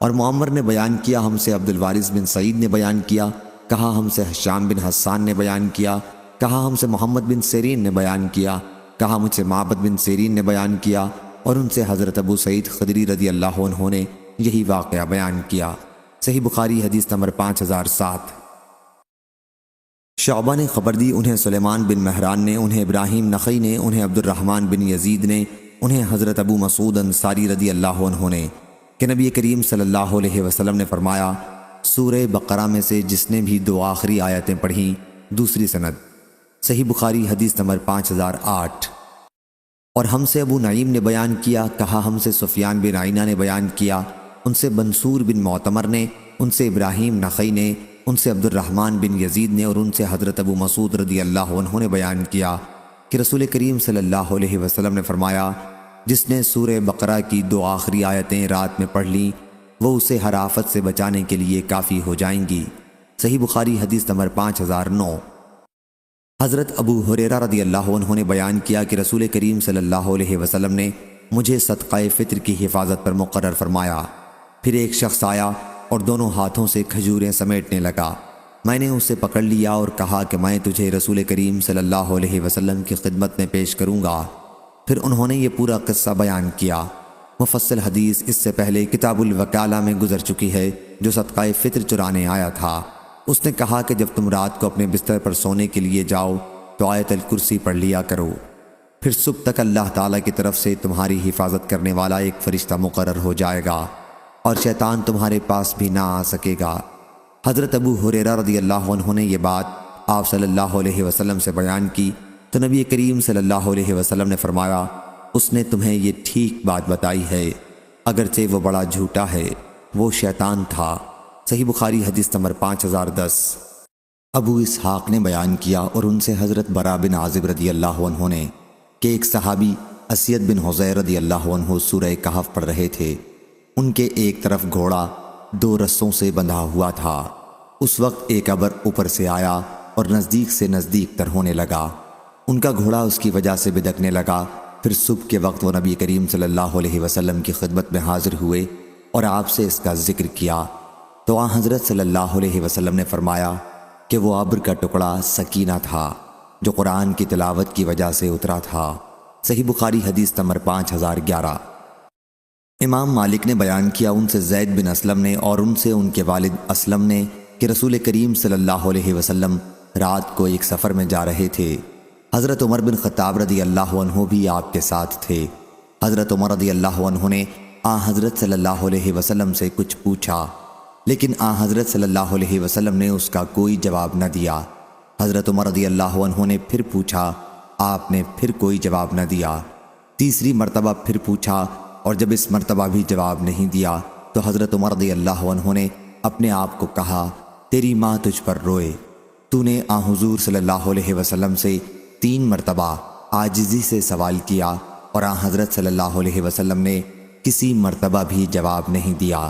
اور معمر نے بیان کیا، ہم سے عبد الوارث بن سعید نے بیان کیا، کہا ہم سے ہشام بن حسان نے بیان کیا، کہا ہم سے محمد بن سیرین نے بیان کیا، کہا مجھ سے معبد بن سیرین نے بیان کیا، اور ان سے حضرت ابو سعید خدری رضی اللہ عنہ نے یہی واقعہ بیان کیا۔ صحیح بخاری حدیث نمبر 5007۔ شعبہ نے خبر دی، انہیں سلیمان بن مہران نے، انہیں ابراہیم نخعی نے، انہیں عبد الرحمن بن یزید نے، انہیں حضرت ابو مسعود انصاری رضی اللہ عنہ نے کہ نبی کریم صلی اللہ علیہ وسلم نے فرمایا، سورہ بقرہ میں سے جس نے بھی 2 آخری آیتیں پڑھیں، دوسری سند۔ صحیح بخاری حدیث نمبر 5008۔ اور ہم سے ابو نعیم نے بیان کیا، کہا ہم سے سفیان بن عینہ نے بیان کیا، ان سے منصور بن معتمر نے، ان سے ابراہیم نخعی نے، ان سے عبد الرحمن بن یزید نے، اور ان سے حضرت ابو مسعود رضی اللہ عنہ نے بیان کیا کہ رسول کریم صلی اللہ علیہ وسلم نے فرمایا، جس نے سورہ بقرہ کی 2 آخری آیتیں رات میں پڑھ لیں، وہ اسے ہر آفت سے بچانے کے لیے کافی ہو جائیں گی۔ صحیح بخاری حدیث نمبر 5009۔ حضرت ابو ہریرہ رضی اللہ عنہ نے بیان کیا کہ رسول کریم صلی اللہ علیہ وسلم نے مجھے صدقہ فطر کی حفاظت پر مقرر فرمایا۔ پھر ایک شخص آیا اور دونوں ہاتھوں سے کھجوریں سمیٹنے لگا۔ میں نے اسے پکڑ لیا اور کہا کہ میں تجھے رسول کریم صلی اللہ علیہ وسلم کی خدمت میں پیش کروں گا۔ پھر انہوں نے یہ پورا قصہ بیان کیا۔ مفصل حدیث اس سے پہلے کتاب الوکالہ میں گزر چکی ہے۔ جو صدقہ فطر چرانے آیا تھا، اس نے کہا کہ جب تم رات کو اپنے بستر پر سونے کے لیے جاؤ تو آیت الکرسی پڑھ لیا کرو، پھر صبح تک اللہ تعالیٰ کی طرف سے تمہاری حفاظت کرنے والا ایک فرشتہ مقرر ہو جائے گا اور شیطان تمہارے پاس بھی نہ آ سکے گا۔ حضرت ابو ہریرہ رضی اللہ عنہ نے یہ بات آپ صلی اللہ علیہ وسلم سے بیان کی تو نبی کریم صلی اللہ علیہ وسلم نے فرمایا، اس نے تمہیں یہ ٹھیک بات بتائی ہے، اگرچہ وہ بڑا جھوٹا ہے، وہ شیطان تھا۔ صحیح بخاری حدیث نمبر 5010۔ ابو اسحاق نے بیان کیا اور ان سے حضرت برا بن عازب رضی اللہ عنہ نے کہ ایک صحابی اسید بن حضیر رضی اللہ عنہ سورہ کہف پڑھ رہے تھے۔ ان کے ایک طرف گھوڑا 2 رسوں سے بندھا ہوا تھا۔ اس وقت ایک ابر اوپر سے آیا اور نزدیک سے نزدیک تر ہونے لگا۔ ان کا گھوڑا اس کی وجہ سے بدکنے لگا۔ پھر صبح کے وقت وہ نبی کریم صلی اللہ علیہ وسلم کی خدمت میں حاضر ہوئے اور آپ سے اس کا ذکر کیا تو آن حضرت صلی اللہ علیہ وسلم نے فرمایا کہ وہ ابر کا ٹکڑا سکینہ تھا جو قرآن کی تلاوت کی وجہ سے اترا تھا۔ صحیح بخاری حدیث نمبر 5011۔ امام مالک نے بیان کیا، ان سے زید بن اسلم نے اور ان سے ان کے والد اسلم نے کہ رسول کریم صلی اللہ علیہ وسلم رات کو ایک سفر میں جا رہے تھے۔ حضرت عمر بن خطاب رضی اللہ عنہ بھی آپ کے ساتھ تھے۔ حضرت عمر رضی اللہ عنہ نے حضرت صلی اللہ علیہ وسلم سے کچھ پوچھا، لیکن حضرت صلی اللہ علیہ وسلم نے اس کا کوئی جواب نہ دیا۔ حضرت عمر رضی اللہ عنہ نے پھر پوچھا، آپ نے پھر کوئی جواب نہ دیا۔ تیسری مرتبہ پھر پوچھا، اور جب اس مرتبہ بھی جواب نہیں دیا تو حضرت عمر رضی اللہ عنہ نے اپنے آپ کو کہا، تیری ماں تجھ پر روئے، تو نے حضور صلی اللہ علیہ وسلم سے 3 مرتبہ عاجزی سے سوال کیا اور حضرت صلی اللہ علیہ وسلم نے کسی مرتبہ بھی جواب نہیں دیا۔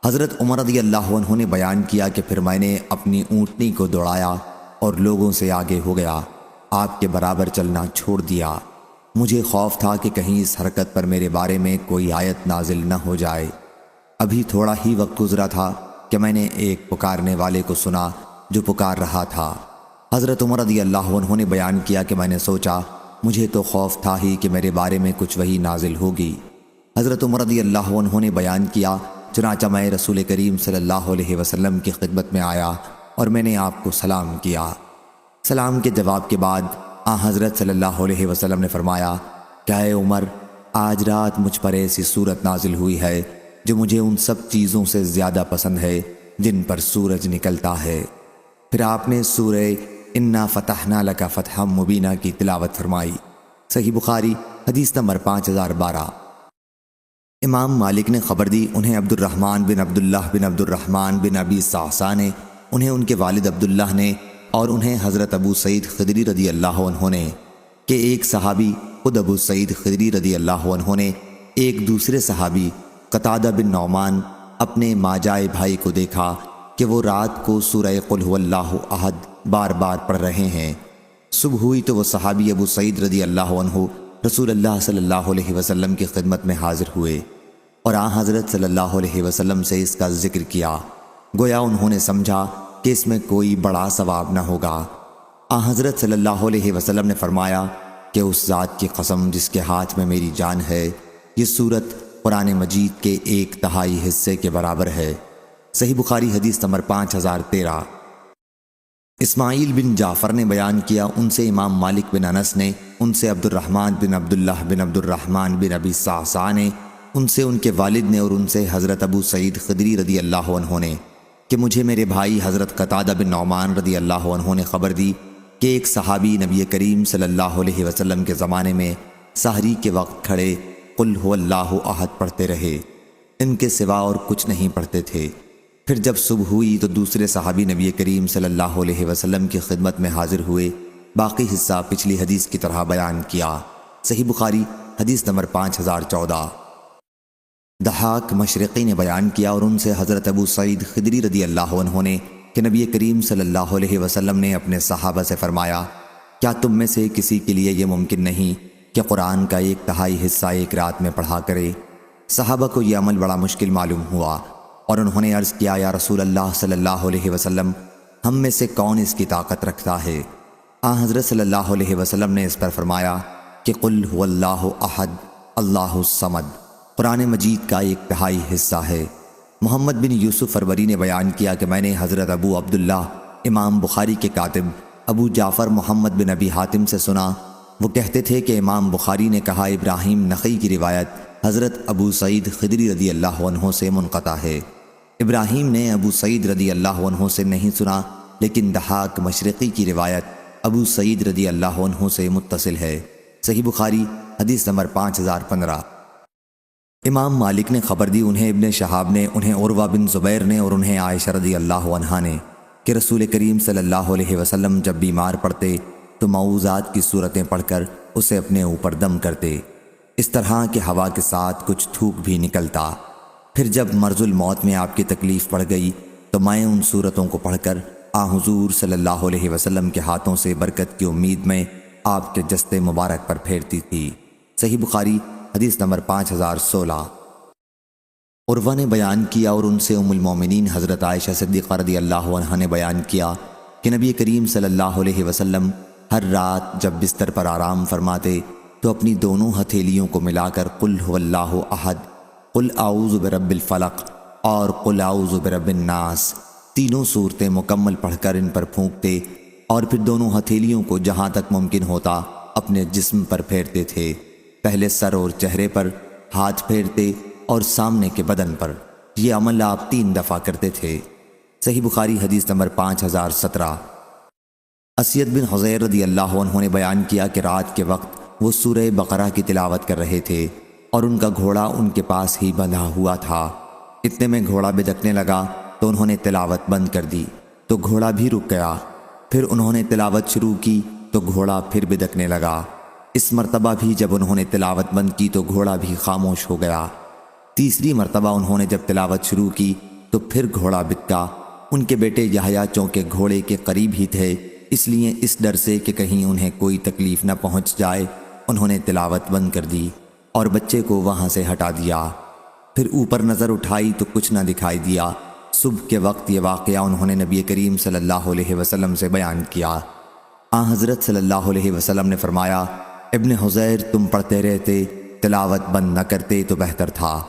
حضرت عمر رضی اللہ عنہ نے بیان کیا کہ پھر میں نے اپنی اونٹنی کو دوڑایا اور لوگوں سے آگے ہو گیا، آپ کے برابر چلنا چھوڑ دیا۔ مجھے خوف تھا کہ کہیں اس حرکت پر میرے بارے میں کوئی آیت نازل نہ ہو جائے۔ ابھی تھوڑا ہی وقت گزرا تھا کہ میں نے ایک پکارنے والے کو سنا جو پکار رہا تھا۔ حضرت عمر رضی اللہ عنہ نے بیان کیا کہ میں نے سوچا مجھے تو خوف تھا ہی کہ میرے بارے میں کچھ وحی نازل ہوگی۔ حضرت عمر رضی اللہ عنہ نے بیان کیا چنانچہ میں رسول کریم صلی اللہ علیہ وسلم کی خدمت میں آیا اور میں نے آپ کو سلام کیا۔ سلام کے جواب کے بعد حضرت صلی اللہ علیہ وسلم نے فرمایا کہ اے عمر، آج رات مجھ پر ایسی صورت نازل ہوئی ہے جو مجھے ان سب چیزوں سے زیادہ پسند ہے جن پر سورج نکلتا ہے۔ پھر آپ نے سورہ انا فتحنا لک فتحا مبینہ کی تلاوت فرمائی۔ صحیح بخاری حدیث نمبر 5012۔ امام مالک نے خبر دی انہیں عبد الرحمن بن عبداللہ بن عبد الرحمن بن ابی صعصع نے، انہیں ان کے والد عبداللہ نے اور انہیں حضرت ابو سعید خدری رضی اللہ عنہ نے کہ ایک صحابی خود ابو سعید خدری رضی اللہ عنہ نے ایک دوسرے صحابی قتادہ بن نعمان اپنے ماجائے بھائی کو دیکھا کہ وہ رات کو سورہ قل هو اللہ احد بار بار پڑھ رہے ہیں۔ صبح ہوئی تو وہ صحابی ابو سعید رضی اللہ عنہ رسول اللہ صلی اللہ علیہ وسلم کی خدمت میں حاضر ہوئے اور حضرت صلی اللہ علیہ وسلم سے اس کا ذکر کیا، گویا انہوں نے سمجھا کہ اس میں کوئی بڑا ثواب نہ ہوگا۔ حضرت صلی اللہ علیہ وسلم نے فرمایا کہ اس ذات کی قسم جس کے ہاتھ میں میری جان ہے، یہ سورت قرآن مجید کے 1/3 حصے کے برابر ہے۔ صحیح بخاری حدیث نمبر 5013۔ اسماعیل بن جعفر نے بیان کیا ان سے امام مالک بن انس نے، ان سے عبد الرحمن بن عبداللہ بن عبد الرحمن بن ابی صعصع نے، ان سے ان کے والد نے اور ان سے حضرت ابو سعید خدری رضی اللہ عنہ نے کہ مجھے میرے بھائی حضرت قتادہ بن نعمان رضی اللہ عنہ نے خبر دی کہ ایک صحابی نبی کریم صلی اللہ علیہ وسلم کے زمانے میں سحری کے وقت کھڑے قل هو اللہ احد پڑھتے رہے، ان کے سوا اور کچھ نہیں پڑھتے تھے۔ پھر جب صبح ہوئی تو دوسرے صحابی نبی کریم صلی اللہ علیہ وسلم کی خدمت میں حاضر ہوئے، باقی حصہ پچھلی حدیث کی طرح بیان کیا۔ صحیح بخاری حدیث نمبر 5014۔ ضحاک مشرقی نے بیان کیا اور ان سے حضرت ابو سعید خدری رضی اللہ عنہ نے کہ نبی کریم صلی اللہ علیہ وسلم نے اپنے صحابہ سے فرمایا کیا تم میں سے کسی کے لیے یہ ممکن نہیں کہ قرآن کا 1/3 حصہ ایک رات میں پڑھا کرے؟ صحابہ کو یہ عمل بڑا مشکل معلوم ہوا اور انہوں نے عرض کیا یا رسول اللہ صلی اللہ علیہ وسلم، ہم میں سے کون اس کی طاقت رکھتا ہے؟ حضرت صلی اللہ علیہ وسلم نے اس پر فرمایا کہ قل هو اللہ احد اللہ الصمد قرآن مجید کا 1/3 حصہ ہے۔ محمد بن یوسف فروری نے بیان کیا کہ میں نے حضرت ابو عبداللہ امام بخاری کے کاتب ابو جعفر محمد بن ابی حاتم سے سنا، وہ کہتے تھے کہ امام بخاری نے کہا ابراہیم نخعی کی روایت حضرت ابو سعید خدری رضی اللہ عنہ سے منقطع ہے۔ ابراہیم نے ابو سعید رضی اللہ عنہ سے نہیں سنا، لیکن ضحاک مشرقی کی روایت ابو سعید رضی اللہ عنہ سے متصل ہے۔ صحیح بخاری حدیث نمبر 5015۔ امام مالک نے خبر دی انہیں ابن شہاب نے، انہیں عروہ بن زبیر نے اور انہیں عائشہ رضی اللہ عنہا نے کہ رسول کریم صلی اللہ علیہ وسلم جب بیمار پڑتے تو معوذات کی صورتیں پڑھ کر اسے اپنے اوپر دم کرتے، اس طرح کہ ہوا کے ساتھ کچھ تھوک بھی نکلتا۔ پھر جب مرض الموت میں آپ کی تکلیف پڑ گئی تو میں ان صورتوں کو پڑھ کر حضور صلی اللہ علیہ وسلم کے ہاتھوں سے برکت کی امید میں آپ کے جستے مبارک پر پھیرتی تھی۔ صحیح بخاری حدیث نمبر 5016۔ عروہ نے بیان کیا اور ان سے ام المومنین حضرت عائشہ صدیقہ رضی اللہ عنہا نے بیان کیا کہ نبی کریم صلی اللہ علیہ وسلم ہر رات جب بستر پر آرام فرماتے تو اپنی دونوں ہتھیلیوں کو ملا کر قل هو اللہ احد، قل اعوذ برب الفلق اور قل اعوذ برب الناس تینوں صورتیں مکمل پڑھ کر ان پر پھونکتے اور پھر دونوں ہتھیلیوں کو جہاں تک ممکن ہوتا اپنے جسم پر پھیرتے تھے، پہلے سر اور چہرے پر، ہاتھ پھیرتے اور سامنے کے بدن پر۔ یہ عمل آپ 3 دفعہ کرتے تھے۔ صحیح بخاری حدیث نمبر 5017۔ اسید بن حضیر رضی اللہ عنہ نے بیان کیا کہ رات کے وقت وہ سورہ بقرہ کی تلاوت کر رہے تھے اور ان کا گھوڑا ان کے پاس ہی بندھا ہوا تھا۔ اتنے میں گھوڑا بدکنے لگا تو انہوں نے تلاوت بند کر دی تو گھوڑا بھی رک گیا، پھر انہوں نے تلاوت شروع کی تو گھوڑا پھر بدکنے لگا، اس مرتبہ بھی جب انہوں نے تلاوت بند کی تو گھوڑا بھی خاموش ہو گیا، تیسری مرتبہ انہوں نے جب تلاوت شروع کی تو پھر گھوڑا بتکا۔ ان کے بیٹے یحییٰ چونکہ گھوڑے کے قریب ہی تھے، اس لیے اس ڈر سے کہ کہیں انہیں کوئی تکلیف نہ پہنچ جائے انہوں نے تلاوت بند کر دی اور بچے کو وہاں سے ہٹا دیا۔ پھر اوپر نظر اٹھائی تو کچھ نہ دکھائی دیا، صبح کے وقت یہ واقعہ انہوں نے نبی کریم صلی اللہ علیہ وسلم سے بیان کیا۔ حضرت صلی اللہ علیہ وسلم نے فرمایا، ابن حذیر تم پڑھتے رہتے، تلاوت بند نہ کرتے تو بہتر تھا۔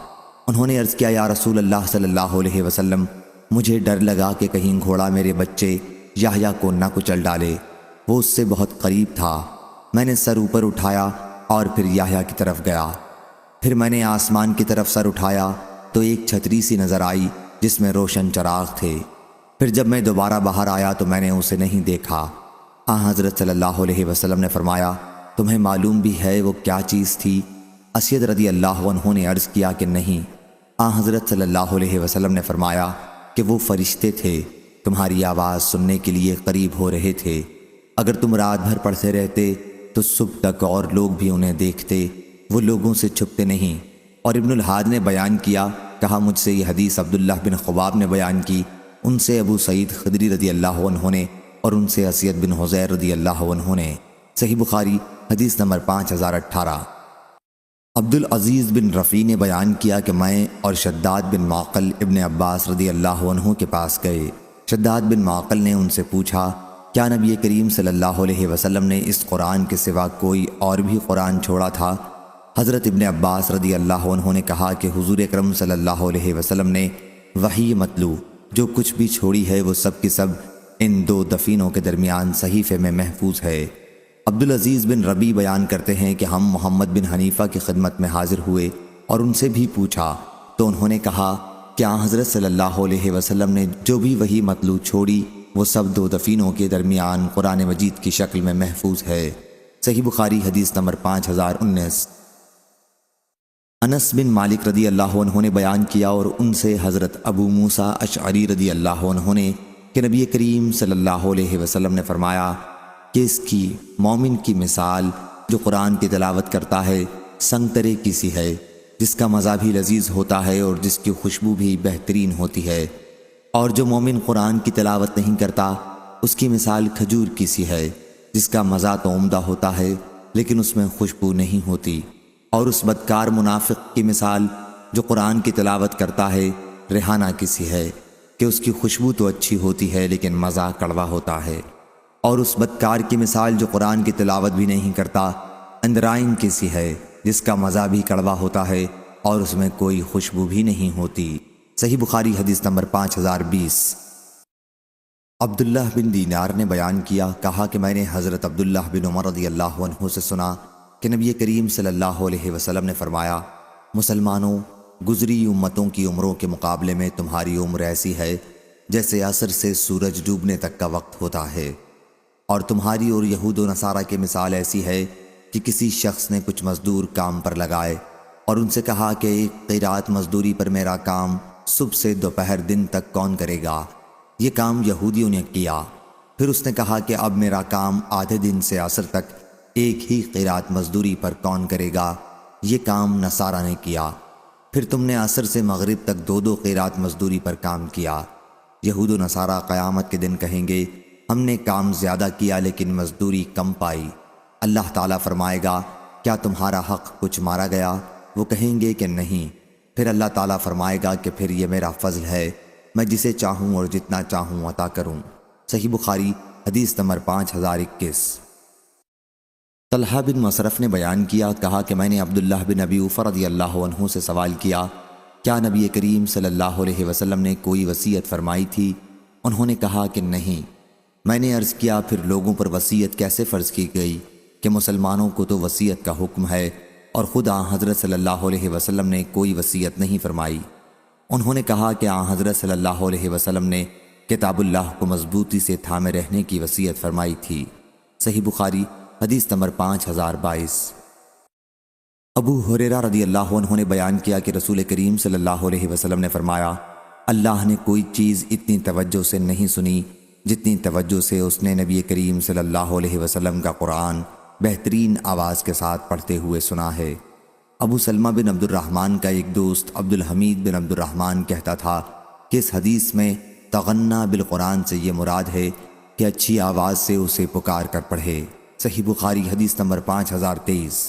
انہوں نے عرض کیا، یا رسول اللہ صلی اللہ علیہ وسلم، مجھے ڈر لگا کہ کہیں گھوڑا میرے بچے یحییٰ کو نہ کچل ڈالے، وہ اس سے بہت قریب تھا۔ میں نے سر اوپر اٹھایا اور پھر یحییٰ کی طرف گیا۔ پھر میں نے آسمان کی طرف سر اٹھایا تو ایک چھتری سی نظر آئی جس میں روشن چراغ تھے۔ پھر جب میں دوبارہ باہر آیا تو میں نے اسے نہیں دیکھا۔ حضرت صلی اللہ علیہ وسلم نے فرمایا، تمہیں معلوم بھی ہے وہ کیا چیز تھی؟ اسید رضی اللہ عنہ نے عرض کیا کہ نہیں۔ حضرت صلی اللہ علیہ وسلم نے فرمایا کہ وہ فرشتے تھے، تمہاری آواز سننے کے لیے قریب ہو رہے تھے۔ اگر تم رات بھر پڑھتے رہتے تو صبح تک اور لوگ بھی انہیں دیکھتے، وہ لوگوں سے چھپتے نہیں۔ اور ابن الحاد نے بیان کیا، کہا مجھ سے یہ حدیث عبداللہ بن خباب نے بیان کی، ان سے ابو سعید خدری رضی اللہ عنہ نے، اور ان سے اسید بن حذیر رضی اللہ عنہ نے۔ صحیح بخاری حدیث نمبر 5018۔ عبدالعزیز بن رفیع نے بیان کیا کہ میں اور شداد بن معقل ابن عباس رضی اللہ عنہ کے پاس گئے۔ شداد بن معقل نے ان سے پوچھا، کیا نبی کریم صلی اللہ علیہ وسلم نے اس قرآن کے سوا کوئی اور بھی قرآن چھوڑا تھا؟ حضرت ابن عباس رضی اللہ عنہ نے کہا کہ حضور اکرم صلی اللہ علیہ وسلم نے وحی مطلوع جو کچھ بھی چھوڑی ہے وہ سب کی سب ان دو دفینوں کے درمیان صحیفے میں محفوظ ہے۔ عبدالعزیز بن ربیع بیان کرتے ہیں کہ ہم محمد بن حنیفہ کی خدمت میں حاضر ہوئے اور ان سے بھی پوچھا تو انہوں نے کہا، کیا حضرت صلی اللہ علیہ وسلم نے جو بھی وحی مطلوع چھوڑی وہ سب دو دفینوں کے درمیان قرآن مجید کی شکل میں محفوظ ہے۔ صحیح بخاری حدیث نمبر 5019۔ انس بن مالک رضی اللہ عنہ نے بیان کیا اور ان سے حضرت ابو موسیٰ اشعری رضی اللہ عنہ نے کہ نبی کریم صلی اللہ علیہ وسلم نے فرمایا کہ اس کی مومن کی مثال جو قرآن کی تلاوت کرتا ہے سنگترے کی سی ہے، جس کا مزہ بھی لذیذ ہوتا ہے اور جس کی خوشبو بھی بہترین ہوتی ہے، اور جو مومن قرآن کی تلاوت نہیں کرتا اس کی مثال کھجور کی سی ہے، جس کا مزہ تو عمدہ ہوتا ہے لیکن اس میں خوشبو نہیں ہوتی، اور اس بدکار منافق کی مثال جو قرآن کی تلاوت کرتا ہے ریحانہ کی سی ہے کہ اس کی خوشبو تو اچھی ہوتی ہے لیکن مزہ کڑوا ہوتا ہے، اور اس بدکار کی مثال جو قرآن کی تلاوت بھی نہیں کرتا اندرائن کی سی ہے، جس کا مزہ بھی کڑوا ہوتا ہے اور اس میں کوئی خوشبو بھی نہیں ہوتی۔ صحیح بخاری حدیث نمبر 5020۔ عبداللہ بن دینار نے بیان کیا، کہا کہ میں نے حضرت عبداللہ بن عمر رضی اللہ عنہ سے سنا کہ نبی کریم صلی اللہ علیہ وسلم نے فرمایا، مسلمانوں، گزری امتوں کی عمروں کے مقابلے میں تمہاری عمر ایسی ہے جیسے عصر سے سورج ڈوبنے تک کا وقت ہوتا ہے، اور تمہاری اور یہود و نصارہ کی مثال ایسی ہے کہ کسی شخص نے کچھ مزدور کام پر لگائے اور ان سے کہا کہ ایک قیرات مزدوری پر میرا کام صبح سے دوپہر دن تک کون کرے گا؟ یہ کام یہودیوں نے کیا۔ پھر اس نے کہا کہ اب میرا کام آدھے دن سے عصر تک ایک ہی قیرات مزدوری پر کون کرے گا؟ یہ کام نصارہ نے کیا۔ پھر تم نے عصر سے مغرب تک دو دو قیرات مزدوری پر کام کیا۔ یہود و نصارہ قیامت کے دن کہیں گے، ہم نے کام زیادہ کیا لیکن مزدوری کم پائی۔ اللہ تعالیٰ فرمائے گا، کیا تمہارا حق کچھ مارا گیا؟ وہ کہیں گے کہ نہیں۔ پھر اللہ تعالیٰ فرمائے گا کہ پھر یہ میرا فضل ہے، میں جسے چاہوں اور جتنا چاہوں عطا کروں۔ صحیح بخاری حدیث نمبر 5021۔ طلحہ بن مصرف نے بیان کیا، کہا کہ میں نے عبداللہ بن ابی اوفہ رضی اللہ عنہ سے سوال کیا، کیا نبی کریم صلی اللہ علیہ وسلم نے کوئی وصیت فرمائی تھی؟ انہوں نے کہا کہ نہیں۔ میں نے عرض کیا، پھر لوگوں پر وصیت کیسے فرض کی گئی کہ مسلمانوں کو تو وصیت کا حکم ہے اور خدا حضرت صلی اللہ علیہ وسلم نے کوئی وصیت نہیں فرمائی؟ انہوں نے کہا کہ حضرت صلی اللہ علیہ وسلم نے کتاب اللہ کو مضبوطی سے تھامے رہنے کی وصیت فرمائی تھی۔ صحیح بخاری حدیث نمبر 5022۔ ابو ہریرہ رضی اللہ عنہ نے بیان کیا کہ رسول کریم صلی اللہ علیہ وسلم نے فرمایا، اللہ نے کوئی چیز اتنی توجہ سے نہیں سنی جتنی توجہ سے اس نے نبی کریم صلی اللہ علیہ وسلم کا قرآن بہترین آواز کے ساتھ پڑھتے ہوئے سنا ہے۔ ابو سلمہ بن عبد الرحمن کا ایک دوست عبد الحمید بن عبد الرحمن کہتا تھا کہ اس حدیث میں تغنّا بالقرآن سے یہ مراد ہے کہ اچھی آواز سے اسے پکار کر پڑھے۔ صحیح بخاری حدیث نمبر 5023۔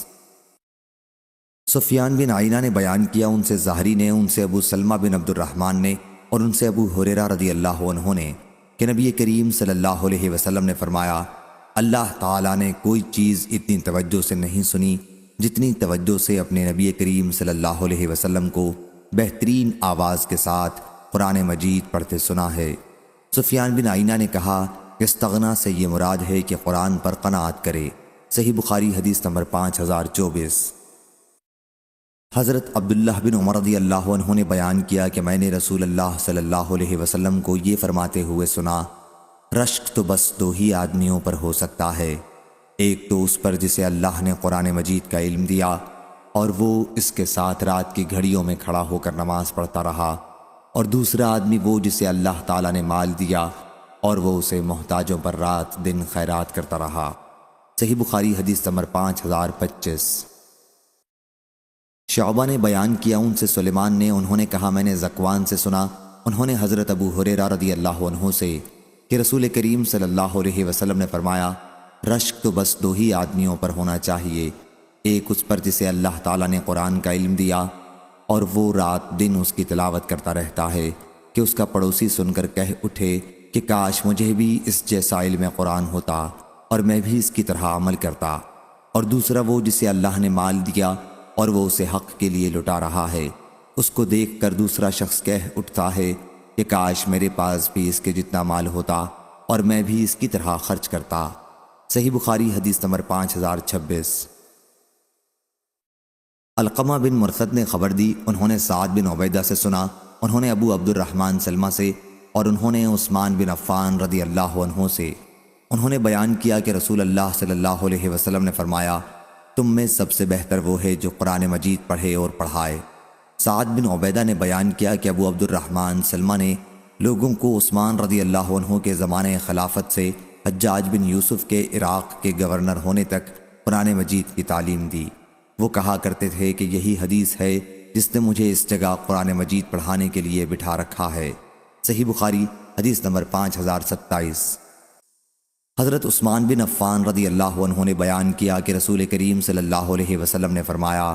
سفیان بن عینہ نے بیان کیا، ان سے زہری نے، ان سے ابو سلمہ بن عبد الرحمن نے اور ان سے ابو ہریرہ رضی اللہ عنہ نے کہ نبی کریم صلی اللہ علیہ وسلم نے فرمایا، اللہ تعالیٰ نے کوئی چیز اتنی توجہ سے نہیں سنی جتنی توجہ سے اپنے نبی کریم صلی اللہ علیہ وسلم کو بہترین آواز کے ساتھ قرآن مجید پڑھتے سنا ہے۔ سفیان بن عیینہ نے کہا کہ استغنا سے یہ مراد ہے کہ قرآن پر قناعت کرے۔ صحیح بخاری حدیث نمبر 5024۔ حضرت عبداللہ بن عمر رضی اللہ عنہ نے بیان کیا کہ میں نے رسول اللہ صلی اللہ علیہ وسلم کو یہ فرماتے ہوئے سنا، رشک تو بس دو ہی آدمیوں پر ہو سکتا ہے، ایک تو اس پر جسے اللہ نے قرآن مجید کا علم دیا اور وہ اس کے ساتھ رات کی گھڑیوں میں کھڑا ہو کر نماز پڑھتا رہا، اور دوسرا آدمی وہ جسے اللہ تعالیٰ نے مال دیا اور وہ اسے محتاجوں پر رات دن خیرات کرتا رہا۔ صحیح بخاری حدیث نمبر 5025۔ شعبہ نے بیان کیا ان سے سلیمان نے، انہوں نے کہا میں نے ذکوان سے سنا، انہوں نے حضرت ابو ہریرہ رضی اللہ عنہ سے کہ رسول کریم صلی اللہ علیہ وسلم نے فرمایا، رشک تو بس دو ہی آدمیوں پر ہونا چاہیے، ایک اس پر جسے اللہ تعالیٰ نے قرآن کا علم دیا اور وہ رات دن اس کی تلاوت کرتا رہتا ہے کہ اس کا پڑوسی سن کر کہہ اٹھے کہ کاش مجھے بھی اس جیسا علم قرآن ہوتا اور میں بھی اس کی طرح عمل کرتا، اور دوسرا وہ جسے اللہ نے مال دیا اور وہ اسے حق کے لیے لٹا رہا ہے، اس کو دیکھ کر دوسرا شخص کہہ اٹھتا ہے کہ کاش میرے پاس بھی اس کے جتنا مال ہوتا اور میں بھی اس کی طرح خرچ کرتا۔ صحیح بخاری حدیث نمبر 5026۔ علقمہ بن مرثد نے خبر دی، انہوں نے سعد بن عبیدہ سے سنا، انہوں نے ابو عبد الرحمن سلمہ سے، اور انہوں نے عثمان بن عفان رضی اللہ عنہ سے، انہوں نے بیان کیا کہ رسول اللہ صلی اللہ علیہ وسلم نے فرمایا، تم میں سب سے بہتر وہ ہے جو قرآن مجید پڑھے اور پڑھائے۔ سعد بن عبیدہ نے بیان کیا کہ ابو عبد الرحمن سلمہ نے لوگوں کو عثمان رضی اللہ عنہ کے زمانے خلافت سے حجاج بن یوسف کے عراق کے گورنر ہونے تک قرآن مجید کی تعلیم دی۔ وہ کہا کرتے تھے کہ یہی حدیث ہے جس نے مجھے اس جگہ قرآن مجید پڑھانے کے لیے بٹھا رکھا ہے۔ صحیح بخاری حدیث نمبر 5027۔ حضرت عثمان بن عفان رضی اللہ عنہ نے بیان کیا کہ رسول کریم صلی اللہ علیہ وسلم نے فرمایا،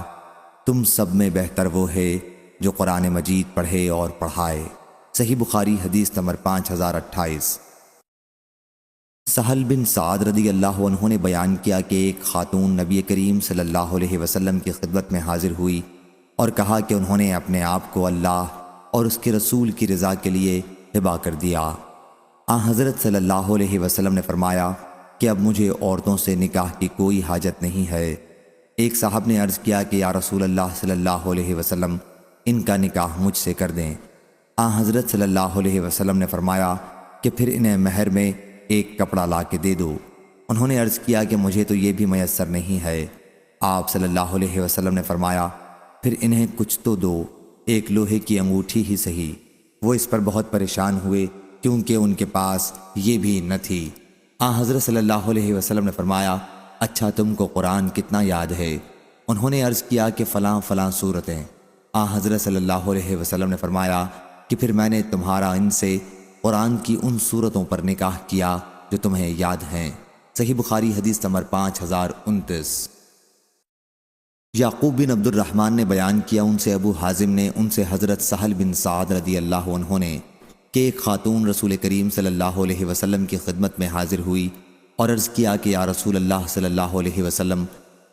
تم سب میں بہتر وہ ہے جو قرآن مجید پڑھے اور پڑھائے۔ صحیح بخاری حدیث نمبر 5028۔ سہل بن سعد رضی اللہ عنہ نے بیان کیا کہ ایک خاتون نبی کریم صلی اللہ علیہ وسلم کی خدمت میں حاضر ہوئی اور کہا کہ انہوں نے اپنے آپ کو اللہ اور اس کے رسول کی رضا کے لیے ہبہ کر دیا۔ حضرت صلی اللہ علیہ وسلم نے فرمایا کہ اب مجھے عورتوں سے نکاح کی کوئی حاجت نہیں ہے۔ ایک صاحب نے عرض کیا کہ یا رسول اللہ صلی اللہ علیہ وسلم، ان کا نکاح مجھ سے کر دیں۔ حضرت صلی اللہ علیہ وسلم نے فرمایا کہ پھر انہیں مہر میں ایک کپڑا لا کے دے دو۔ انہوں نے عرض کیا کہ مجھے تو یہ بھی میسر نہیں ہے۔ آپ صلی اللہ علیہ وسلم نے فرمایا پھر انہیں کچھ تو دو، ایک لوہے کی انگوٹھی ہی سہی۔ وہ اس پر بہت پریشان ہوئے کیونکہ ان کے پاس یہ بھی نہ تھی۔ حضرت صلی اللہ علیہ وسلم نے فرمایا، اچھا تم کو قرآن کتنا یاد ہے؟ انہوں نے عرض کیا کہ فلاں فلاں صورتیں۔ حضرت صلی اللہ علیہ وسلم نے فرمایا کہ پھر میں نے تمہارا ان سے قرآن کی ان صورتوں پر نکاح کیا جو تمہیں یاد ہیں۔ صحیح بخاری حدیث نمبر 5029۔ یعقوب بن عبد الرحمن نے بیان کیا ان سے ابو حازم نے، ان سے حضرت سہل بن سعد رضی اللہ عنہ نے کہ ایک خاتون رسول کریم صلی اللہ علیہ وسلم کی خدمت میں حاضر ہوئی اور عرض کیا کہ یا رسول اللہ صلی اللہ علیہ وسلم،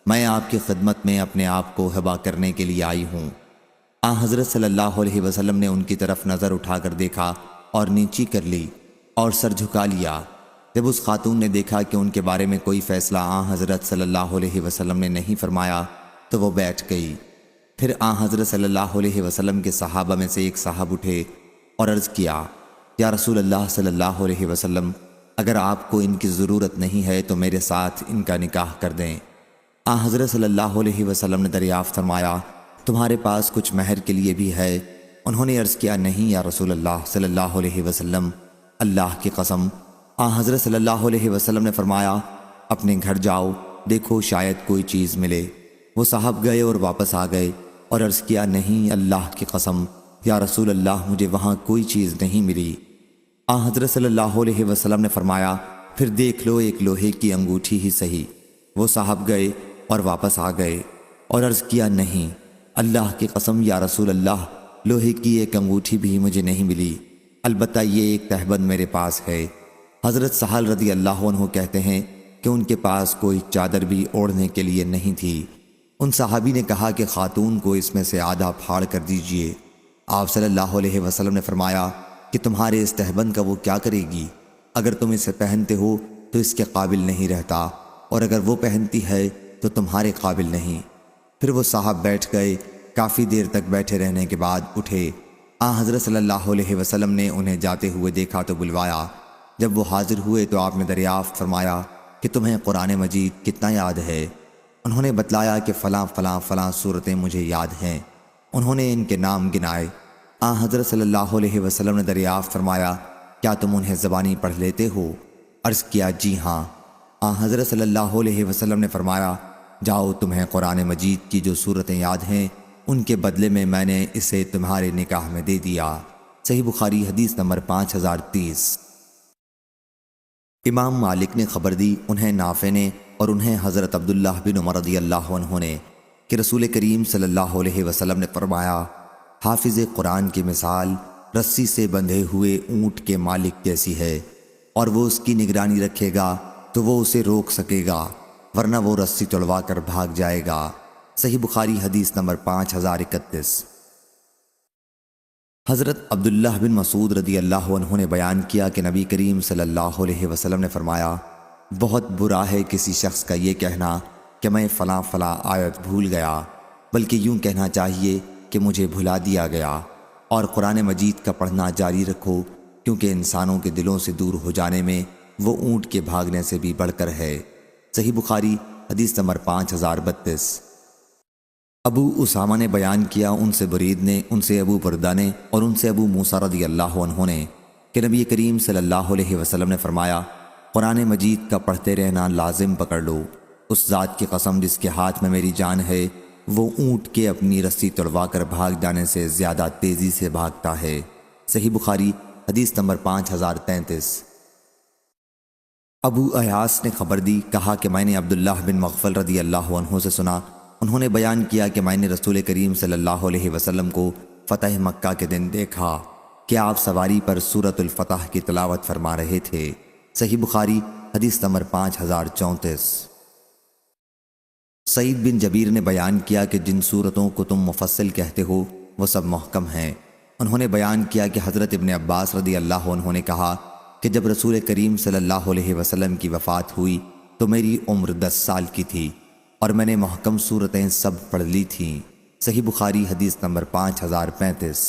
میں آپ کی خدمت میں اپنے آپ کو ہبہ کرنے کے لیے آئی ہوں۔ حضرت صلی اللہ علیہ وسلم نے ان کی طرف نظر اٹھا کر دیکھا اور نیچی کر لی اور سر جھکا لیا۔ جب اس خاتون نے دیکھا کہ ان کے بارے میں کوئی فیصلہ حضرت صلی اللہ علیہ وسلم نے نہیں فرمایا تو وہ بیٹھ گئی۔ پھر حضرت صلی اللہ علیہ وسلم کے صحابہ میں سے ایک صاحب اٹھے اور عرض کیا، یا رسول اللہ صلی اللہ علیہ وسلم، اگر آپ کو ان کی ضرورت نہیں ہے تو میرے ساتھ ان کا نکاح کر دیں۔ حضرت صلی اللہ علیہ وسلم نے دریافت فرمایا، تمہارے پاس کچھ مہر کے لیے بھی ہے؟ انہوں نے عرض کیا، نہیں یا رسول اللہ صلی اللہ علیہ وسلم، اللہ کی قسم۔ حضرت صلی اللہ علیہ وسلم نے فرمایا، اپنے گھر جاؤ، دیکھو شاید کوئی چیز ملے۔ وہ صاحب گئے اور واپس آ گئے اور عرض کیا، نہیں اللہ کی قسم یا رسول اللہ، مجھے وہاں کوئی چیز نہیں ملی۔ حضرت صلی اللہ علیہ وسلم نے فرمایا، پھر دیکھ لو ایک لوہے کی انگوٹھی ہی سہی۔ وہ صاحب گئے اور واپس آ گئے اور عرض کیا، نہیں اللہ کی قسم یا رسول اللہ، لوہے کی ایک انگوٹھی بھی مجھے نہیں ملی، البتہ یہ ایک تہبند میرے پاس ہے۔ حضرت سہل رضی اللہ عنہ کہتے ہیں کہ ان کے پاس کوئی چادر بھی اوڑھنے کے لیے نہیں تھی۔ ان صحابی نے کہا کہ خاتون کو اس میں سے آدھا پھاڑ کر دیجئے۔ آپ صلی اللہ علیہ وسلم نے فرمایا کہ تمہارے اس تہبند کا وہ کیا کرے گی؟ اگر تم اسے پہنتے ہو تو اس کے قابل نہیں رہتا، اور اگر وہ پہنتی ہے تو تمہارے قابل نہیں۔ پھر وہ صاحب بیٹھ گئے۔ کافی دیر تک بیٹھے رہنے کے بعد اٹھے۔ حضرت صلی اللہ علیہ وسلم نے انہیں جاتے ہوئے دیکھا تو بلوایا۔ جب وہ حاضر ہوئے تو آپ نے دریافت فرمایا کہ تمہیں قرآن مجید کتنا یاد ہے؟ انہوں نے بتلایا کہ فلاں فلاں فلاں صورتیں مجھے یاد ہیں۔ انہوں نے ان کے نام گنائے۔ حضرت صلی اللہ علیہ وسلم نے دریافت فرمایا کیا تم انہیں زبانی پڑھ لیتے ہو؟ عرض کیا جی ہاں۔ حضرت صلی اللہ علیہ وسلم نے فرمایا جاؤ، تمہیں قرآن مجید کی جو صورتیں یاد ہیں ان کے بدلے میں نے اسے تمہارے نکاح میں دے دیا۔ صحیح بخاری حدیث نمبر 5030۔ امام مالک نے خبر دی، انہیں نافع نے اور انہیں حضرت عبداللہ بن عمر رضی اللہ عنہ نے کہ رسول کریم صلی اللہ علیہ وسلم نے فرمایا حافظ قرآن کی مثال رسی سے بندھے ہوئے اونٹ کے مالک جیسی ہے، اور وہ اس کی نگرانی رکھے گا تو وہ اسے روک سکے گا، ورنہ وہ رسی توڑوا کر بھاگ جائے گا۔ صحیح بخاری حدیث نمبر 5031۔ حضرت عبداللہ بن مسعود رضی اللہ عنہ نے بیان کیا کہ نبی کریم صلی اللہ علیہ وسلم نے فرمایا بہت برا ہے کسی شخص کا یہ کہنا کہ میں فلاں فلاں آیت بھول گیا، بلکہ یوں کہنا چاہیے کہ مجھے بھلا دیا گیا، اور قرآن مجید کا پڑھنا جاری رکھو، کیونکہ انسانوں کے دلوں سے دور ہو جانے میں وہ اونٹ کے بھاگنے سے بھی بڑھ کر ہے۔ صحیح بخاری حدیث نمبر 5032۔ ابو اسامہ نے بیان کیا، ان سے برید نے، ان سے ابو بردہ نے اور ان سے ابو موسیٰ رضی اللہ عنہ نے کہ نبی کریم صلی اللہ علیہ وسلم نے فرمایا قرآن مجید کا پڑھتے رہنا لازم پکڑ لو، اس ذات کی قسم جس کے ہاتھ میں میری جان ہے، وہ اونٹ کے اپنی رسی توڑوا کر بھاگ جانے سے زیادہ تیزی سے بھاگتا ہے۔ صحیح بخاری حدیث نمبر 5033۔ ابو ایاس نے خبر دی، کہا کہ میں نے عبداللہ بن مغفل رضی اللہ عنہ سے سنا، انہوں نے بیان کیا کہ میں نے رسول کریم صلی اللہ علیہ وسلم کو فتح مکہ کے دن دیکھا کہ آپ سواری پر سورۃ الفتح کی تلاوت فرما رہے تھے۔ صحیح بخاری حدیث نمبر 5034۔ سعید بن جبیر نے بیان کیا کہ جن صورتوں کو تم مفصل کہتے ہو وہ سب محکم ہیں۔ انہوں نے بیان کیا کہ حضرت ابن عباس رضی اللہ عنہ نے کہا کہ جب رسول کریم صلی اللہ علیہ وسلم کی وفات ہوئی تو میری عمر 10 سال کی تھی اور میں نے محکم صورتیں سب پڑھ لی تھیں۔ صحیح بخاری حدیث نمبر 5035۔